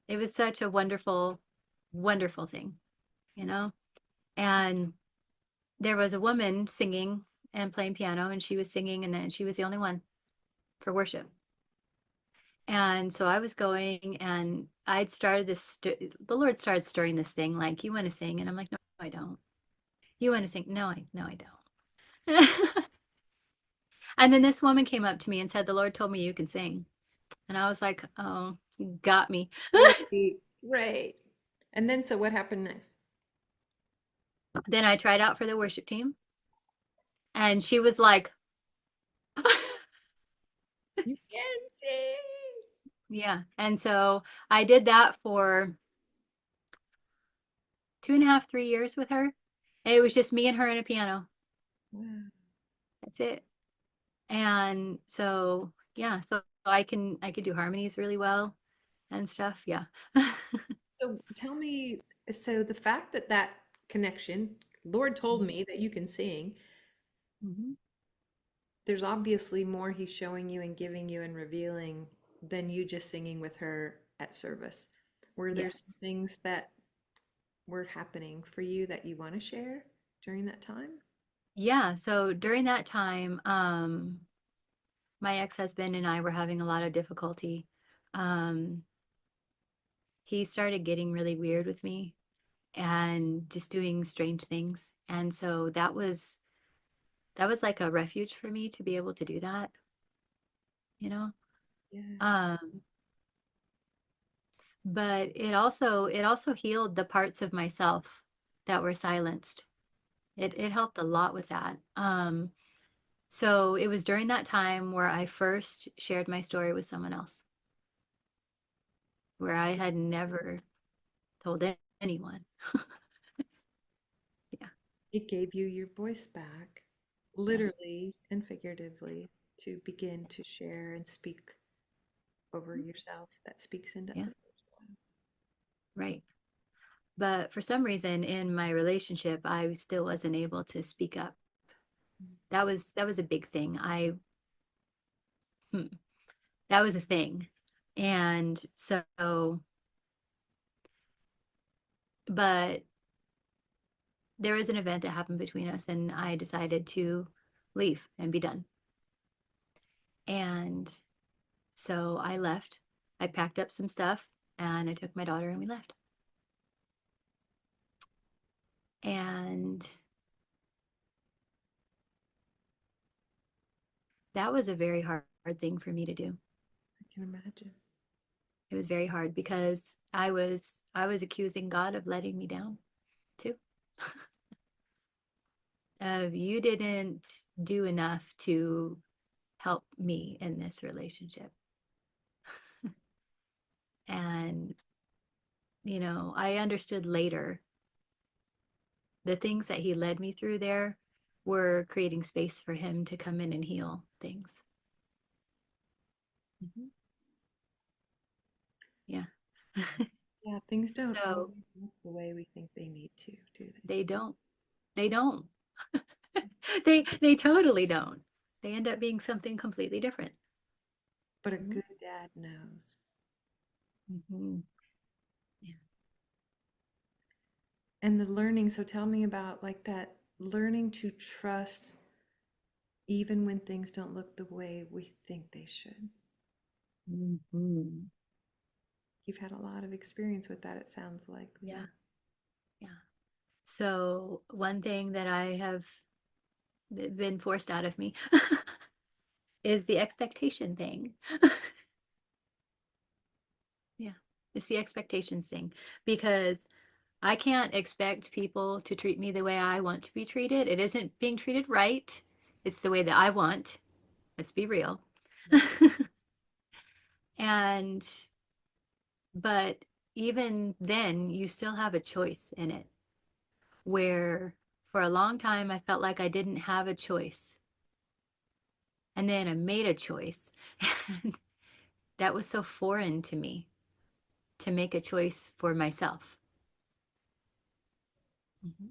It was such a wonderful, wonderful thing, you know? And there was a woman singing and playing piano, and she was singing, and then she was the only one for worship. And so I was going, and I'd started the Lord started stirring this thing, like, you want to sing? And I'm like, no, I don't. You want to sing? No, I don't. And then this woman came up to me and said, the Lord told me you can sing. And I was like, oh, you got me. Right, right. And then, so what happened next? Then I tried out for the worship team, and she was like, You can sing. yeah. And so I did that for 2.5, 3 years with her. It was just me and her and a piano. Wow. That's it. And so, yeah, so I could do harmonies really well and stuff. Yeah. So tell me, so the fact that that connection, Lord told me that you can sing, Mhm. there's obviously more he's showing you and giving you and revealing than you just singing with her at service. Were there Yes. some things that were happening for you that you want to share during that time? Yeah. So during that time, my ex-husband and I were having a lot of difficulty. Um, he started getting really weird with me and just doing strange things. And so that was like a refuge for me to be able to do that, you know? Yeah. Um, but it also healed the parts of myself that were silenced. It helped a lot with that. So it was during that time where I first shared my story with someone else, where I had never told anyone. Yeah, It gave you your voice back, yeah, literally and figuratively, to begin to share and speak over yourself that speaks into yeah, others. right. But for some reason in my relationship, I still wasn't able to speak up. That was a big thing. Hmm, that was a thing. And so, but there was an event that happened between us, and I decided to leave and be done. And so I left. I packed up some stuff and I took my daughter and we left. And that was a very hard thing for me to do. I can imagine. It was very hard because I was accusing God of letting me down too. Of you didn't do enough to help me in this relationship. And I understood later the things that he led me through there were creating space for him to come in and heal things. Mhm. Yeah. Yeah, things don't So always look the way we think they need to, do they? they don't. They don't. They totally don't. They end up being something completely different. But a Mhm. good dad knows. Mhm. Yeah. And the learning, so tell me about like that learning to trust even when things don't look the way we think they should. Mhm. You've had a lot of experience with that, it sounds like, Yeah, Leah. yeah. So one thing that I have been forced out of me is the expectation thing. Yeah, it's the expectations thing because I can't expect people to treat me the way I want to be treated. It isn't being treated right. It's the way that I want. Let's be real. Right. And, but even then, you still have a choice in it where for a long time I felt like I didn't have a choice. And then I made a choice. And that was so foreign to me to make a choice for myself. Mhm.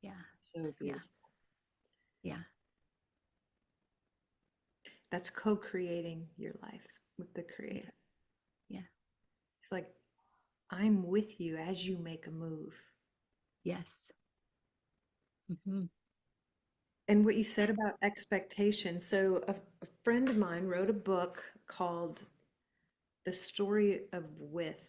Yeah, So yeah, beautiful. yeah, That's co-creating your life with the yeah, Creator. yeah, It's like, I'm with you as you make a move. yes. Hmm. And what you said about expectation. So, a friend of mine wrote a book called The Story of With.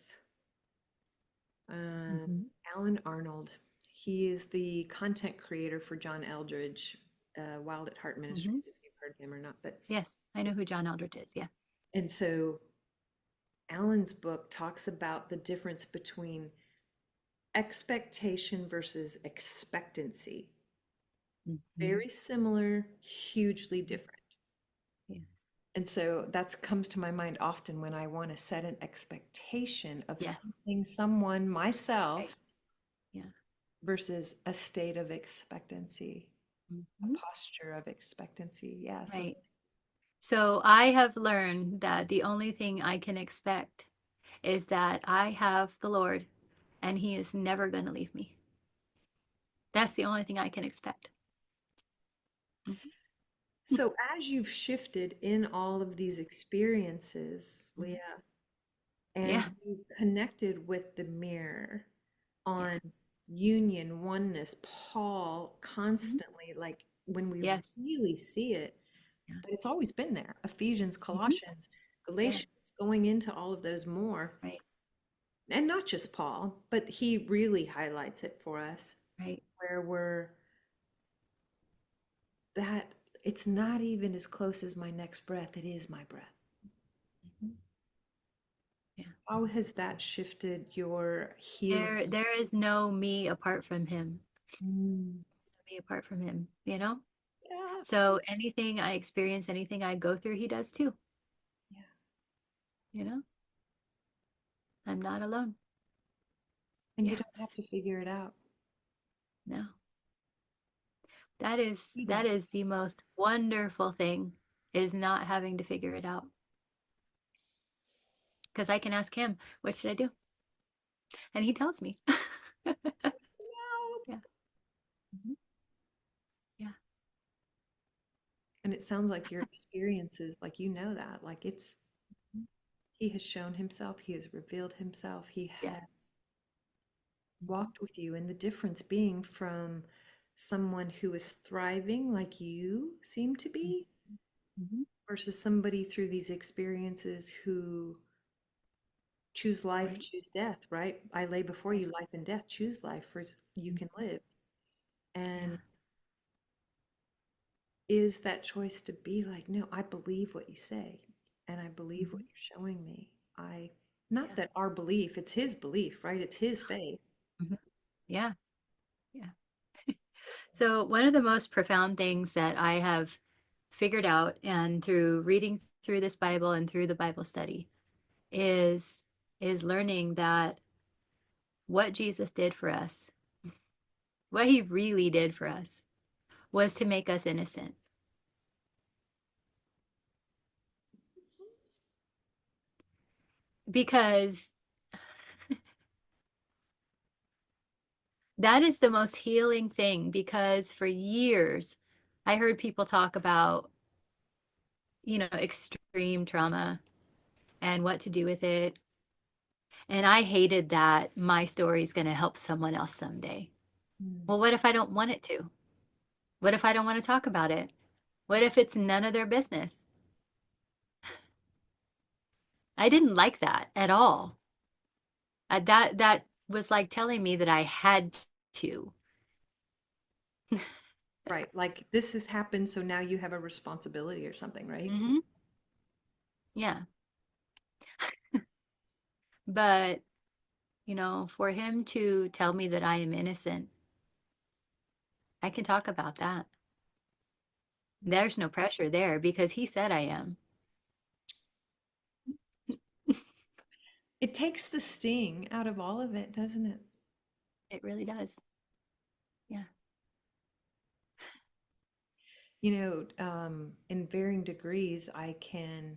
Um, Hmm. Alan Arnold. He is the content creator for John Eldredge, Wild at Heart Hmm. Ministries, if you've heard him or not. But Yes, I know who John Eldredge is. Yeah. and so Alan's book talks about the difference between expectation versus expectancy. Hmm. Very similar, hugely different. Yeah. And so that's comes to my mind often when I want to set an expectation of Yes. something, someone, Right. myself, Yeah. versus a state of expectancy, a Hmm. posture of expectancy. Yeah. So Right. So I have learned that the only thing I can expect is that I have the Lord and He is never going to leave me. That's the only thing I can expect. Mhm. so as you've shifted in all of these experiences, Mhm. Leah, Yeah. and you've connected with the mirror Yeah. on union, oneness, Paul Mhm. constantly, like when we Yes. really see it, Yeah. but it's always been there. Ephesians, Hmm. Colossians, Yeah. Galatians, going into all of those more. Right. And not just Paul, but he really highlights it for us Right. where we're that it's not even as close as my next breath, it is my breath. Mhm. Yeah. How has that shifted your healing? There is no me apart from Him. Mm, There's no me apart from Him, you know? yeah, So anything I experience, anything I go through, He does too, yeah. you know? I'm not alone. And you Yeah. don't have to figure it out. No. He That does. is the most wonderful thing is not having to figure it out. Because I can ask Him, what should I do? And He tells me. No. Yeah. Mhm. Yeah. And it sounds like your experiences, like you know that, like it's Mhm. he has shown himself, he has revealed himself, he Yeah. has Mhm. walked with you. And the difference being from someone who is thriving like you seem to Mhm. be Mhm. versus somebody through these experiences who choose life, Right. choose death, right? I lay before Right. you life and death, choose life for you can Mhm. live. And Yeah. is that choice to be like, no, I believe what you say and I believe what Mhm. you're showing me. I not Yeah. that our belief, it's his belief, right? It's his faith. Mhm. Yeah. Yeah. So one of the most profound things that I have figured out and through reading through this Bible and through the Bible study is learning that what Jesus did for us, what he really did for us, was to make us innocent. Because that is the most healing thing. Because for years, I heard people talk about, extreme trauma and what to do with it. And I hated that my story is going to help someone else someday. Mm. Well, what if I don't want it to? What if I don't want to talk about it? What if it's none of their business? I didn't like that at all. That was like telling me that I had to. Right. Like this has happened, so now you have a responsibility or something, right? Hmm. Yeah. But, for him to tell me that I am innocent, I can talk about that. There's no pressure there because he said I am. It takes the sting out of all of it, doesn't it? It really does. Yeah. In varying degrees, I can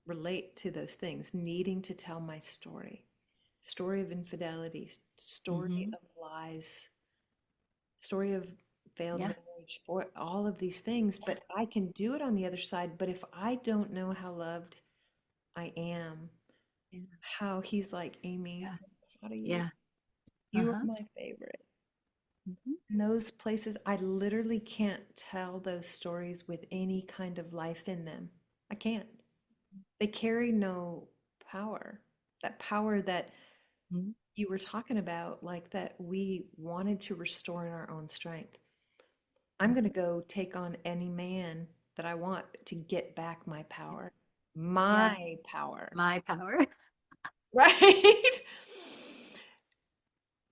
relate to those things, needing to tell my story of infidelity, story Hmm. of lies, story of failed Yeah. marriage, for all of these things. Yeah. But I can do it on the other side. But if I don't know how loved I am, Yeah. how he's like, Amy, Yeah. how do you? Yeah. You are Uh-huh. my favorite. Hmm. In those places, I literally can't tell those stories with any kind of life in them. I can't. They carry no power. That power that Hmm. you were talking about, like that we wanted to restore in our own strength. I'm going to go take on any man that I want to get back my power. Yeah. My power. My power. Right?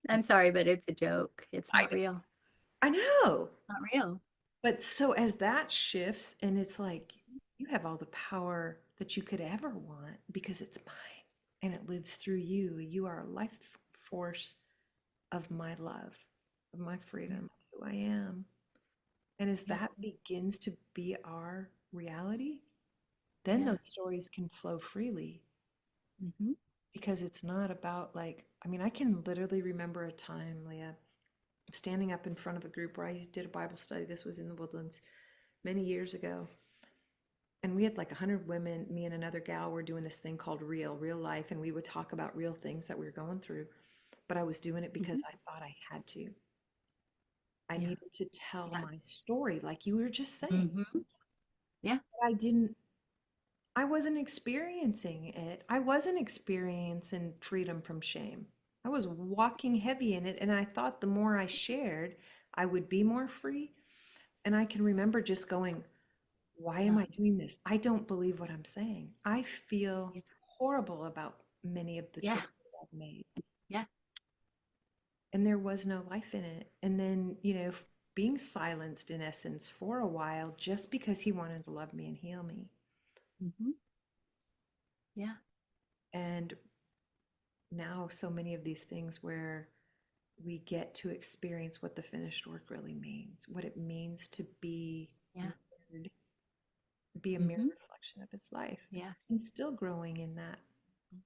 I'm sorry, but it's a joke. It's I not real. I know. Not real. But so as that shifts and it's like you have all the power that you could ever want because it's mine and it lives through you. You are a life force of my love, of my freedom, who I am. And as Yeah. that begins to be our reality, then Yeah. those stories can flow freely Hmm. because it's not about like, I mean, I can literally remember a time, Leah, standing up in front of a group where I did a Bible study. This was in the Woodlands many years ago. And we had like 100 women. Me and another gal were doing this thing called real life. And we would talk about real things that we were going through. But I was doing it because Hmm. I thought I had to. I Yeah. needed to tell Yeah. my story, like you were just saying. Hmm. Yeah. But I wasn't experiencing it. I wasn't experiencing freedom from shame. I was walking heavy in it. And I thought the more I shared, I would be more free. And I can remember just going, why am Yeah. I doing this? I don't believe what I'm saying. I feel Yeah. horrible about many of the Yeah. choices I've made. Yeah. And there was no life in it. And then, being silenced in essence for a while just because he wanted to love me and heal me. Hmm. Yeah. And now, so many of these things where we get to experience what the finished work really means, what it means to Yeah. mirrored, be a mirror Hmm. reflection of his life, Yes. and still growing in that.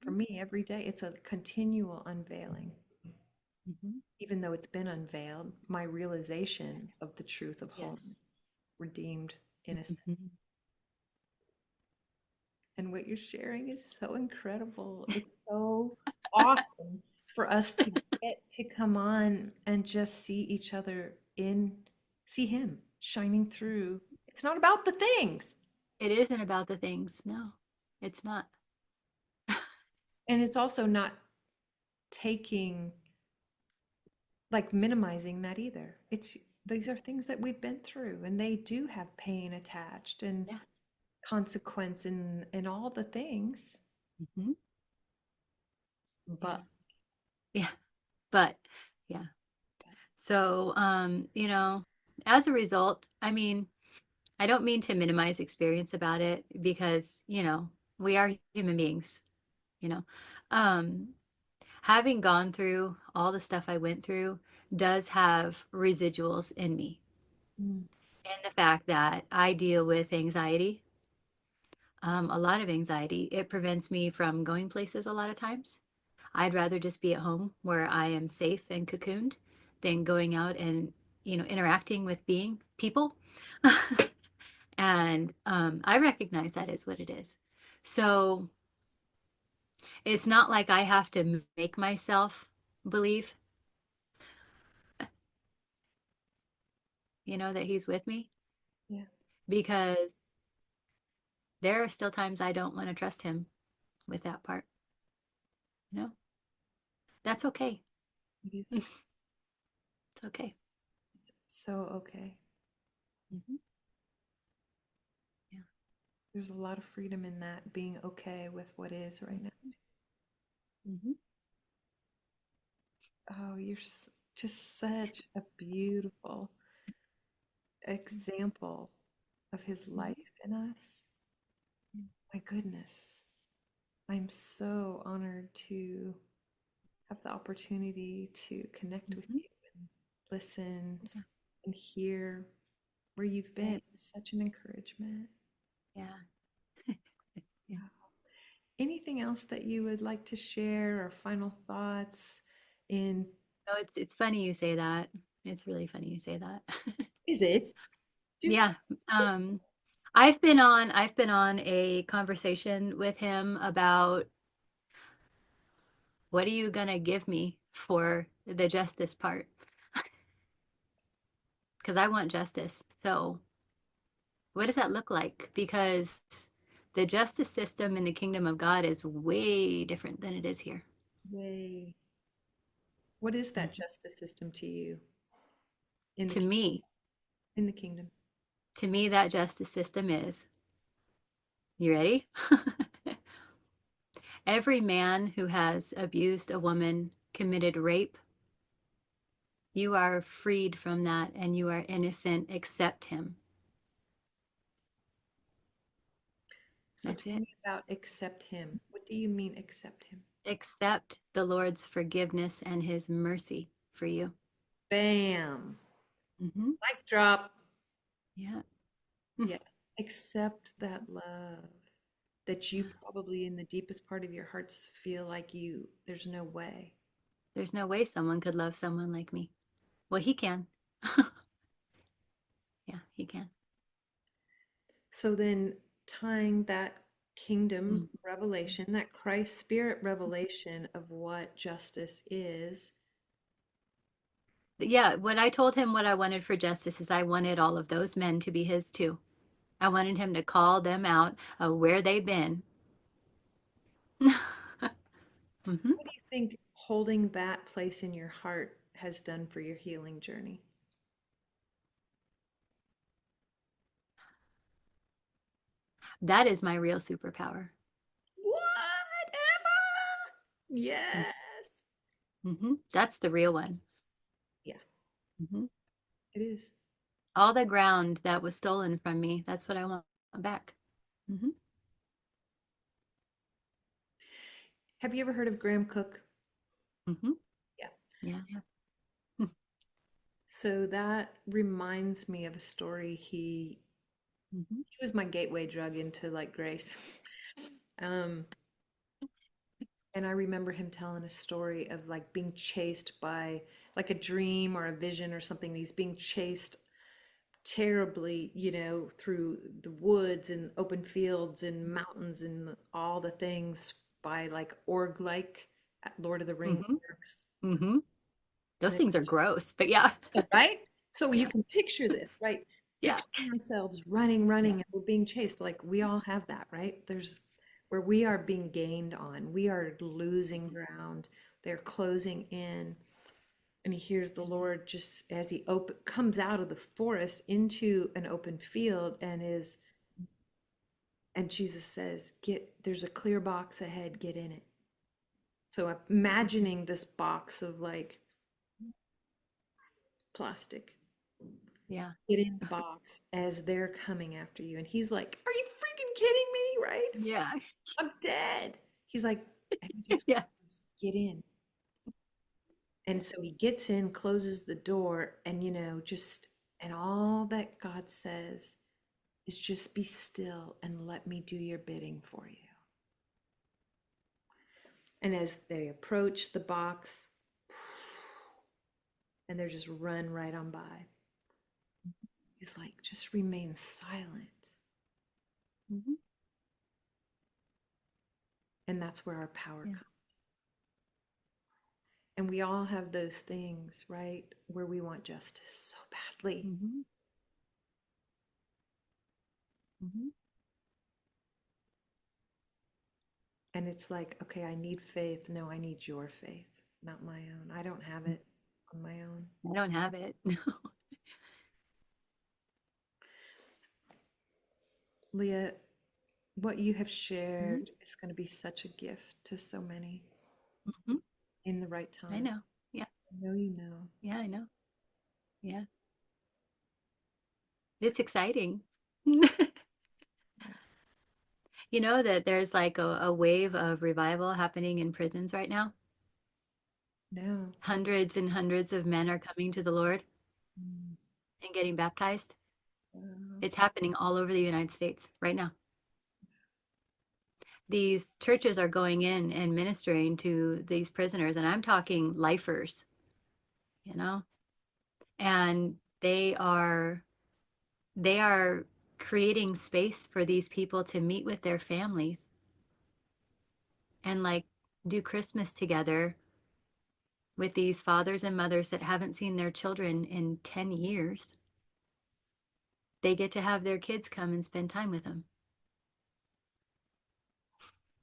For Hmm. me, every day, it's a continual unveiling. Hmm. Even though it's been unveiled, my realization of the truth of Yes. wholeness, redeemed innocence. Hmm. And what you're sharing is so incredible. It's so awesome for us to get to come on and just see each other see him shining through. It's not about the things. It isn't about the things. No, it's not. And it's also not taking, like minimizing that either. These are things that we've been through and they do have pain attached and Yeah. consequence and all the things. Hmm. Yeah. But Yeah. But yeah. So, as a result, I mean, I don't mean to minimize experience about it because, we are human beings, you know. Um, Having gone through all the stuff I went through does have residuals in me. mm, And the fact that I deal with anxiety, a lot of anxiety, it prevents me from going places a lot of times. I'd rather just be at home where I am safe and cocooned than going out and, interacting with being people. And I recognize that is what it is. So it's not like I have to make myself believe, that he's with me. yeah. because there are still times I don't want to trust him with that part. No, that's okay. It is It's okay. so okay. Hmm. Yeah. There's a lot of freedom in that, being okay with what is right now. Hmm. Oh, you're just such a beautiful example of his Hmm. life in us. My goodness. I'm so honored to have the opportunity to connect with Hmm. you and listen Yeah. and hear where you've been. Right. It's such an encouragement. Yeah. Yeah. Wow. Anything else that you would like to share or final thoughts in? No, it's funny you say that. It's really funny you say that. Is it? Do Yeah. Um, I've been on a conversation with him about what are you gonna give me for the justice part? Because I want justice. So what does that look like? Because the justice system in the kingdom of God is way different than it is here. Yay. What is that Mhm. justice system to you in the To me, in the kingdom? to me, that justice system is, you ready? Every man who has abused a woman, committed rape, you are freed from that and you are innocent. Accept him. So That's tell it. me about accept him. What do you mean accept him? Accept the Lord's forgiveness and his mercy for you. Bam. Hmm. Mic drop. Yeah. Yeah. Accept that love that you Yeah. probably in the deepest part of your hearts feel like there's no way. There's no way someone could love someone like me. Well, he can. Yeah, he can. So then tying that kingdom Mm. revelation, that Christ spirit revelation of what justice is, Yeah, what I told him what I wanted for justice is I wanted all of those men to be his too. I wanted him to call them out of where they've been. Hmm. what do you think holding that place in your heart has done for your healing journey? That is my real superpower. Whatever. Yes. That's the real one. Yeah, Hmm. it is. All the ground that was stolen from me, that's what I want back. Hmm. Have you ever heard of Graham Cook? Hmm. Yeah. Yeah. Yeah. So that reminds me of a story. Hmm. He was my gateway drug into like grace. Um, and I remember him telling a story of like being chased by like a dream or a vision or something. He's being chased terribly, through the woods and open fields and mountains and all the things by like like Lord of the Ring Hmm. orcs. Hmm. And Those it, things are gross, but yeah. right? So you Yeah. can picture this, right? Yeah. Picturing ourselves running, running, Yeah. and we're being chased. Like we all have that, right? There's where we are being gained on, we are losing ground. They're closing in. And he hears the Lord just as he comes out of the forest into an open field and Jesus says, there's a clear box ahead, get in it. So imagining this box of like plastic, Yeah. get in the box as they're coming after you. And he's like, are you freaking kidding me? Right? Yeah. I'm dead. He's like, and he just Yeah. whispers, get in. And so he gets in, closes the door, and and all that God says is just be still and let me do your bidding for you. And as they approach the box, and they're just run right on by, he's like, just remain silent. Hmm. And that's where our power Yeah. comes. And we all have those things, right? Where we want justice so badly. Hmm. Mhm. And it's like, okay, I need faith. No, I need your faith, not my own. I don't have it on my own. I don't have it. Leah, what you have Mhm. shared is going to be such a gift to so many Mhm. in the right I time. know. Yeah. I know you know. Yeah, I know. Yeah. It's exciting. Yeah. You know that there's like a wave of revival happening in prisons right now? No. Hundreds and hundreds of men are coming to the Lord Mm, and getting baptized. wow. It's happening all over the United States right now. These churches are going in and ministering to these prisoners, and I'm talking lifers, you know, and they are creating space for these people to meet with their families and like do Christmas together with these fathers and mothers that haven't seen their children in 10 years. They get to have their kids come and spend time with them.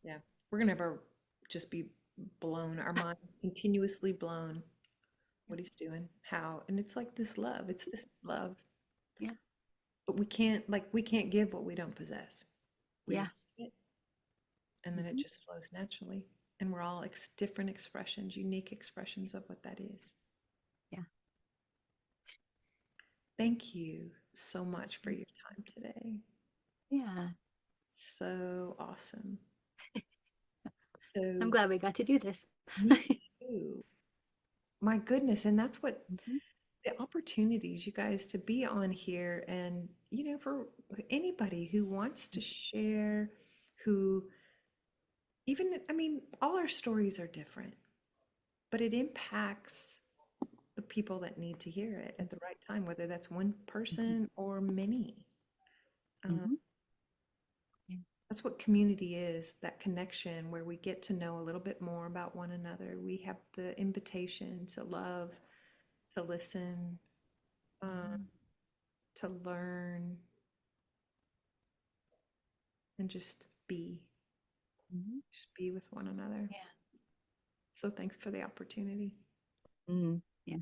Yeah. We're going to ever just be blown, our minds continuously blown what he's doing, how. And it's like this love. It's this love. Yeah. But we can't give what we don't possess. We Yeah. receive it and then it Hmm. just flows naturally. And we're all different expressions, unique expressions of what that is. Yeah. Thank you so much for your time today. Yeah. So awesome. I'm So, glad we got to do this. me too. My goodness. And that's what Mhm. the opportunities, you guys, to be on here and, for anybody who wants to share, who even, I mean, all our stories are different, but it impacts the people that need to hear it at the right time, whether that's one Mhm. person or many. Uh, Mhm. Yeah. that's what community is, that connection where we get to know a little bit more about one another. We have the invitation to love, to listen, uh, Mhm. to learn, and Mhm. just be with one another. Yeah. So thanks for the opportunity. Mhm. Yeah.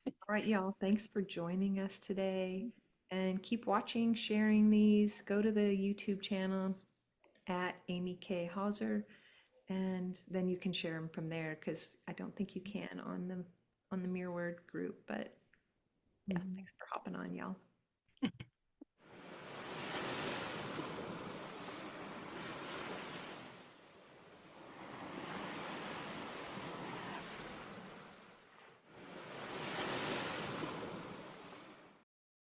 All right, y'all, thanks for joining us today. And keep watching, sharing these. Go to the YouTube channel at Amy K. Hauser, and then you can share them from there because I don't think you can on the MirrorWord group. But yeah, Mhm. thanks for hopping on, y'all.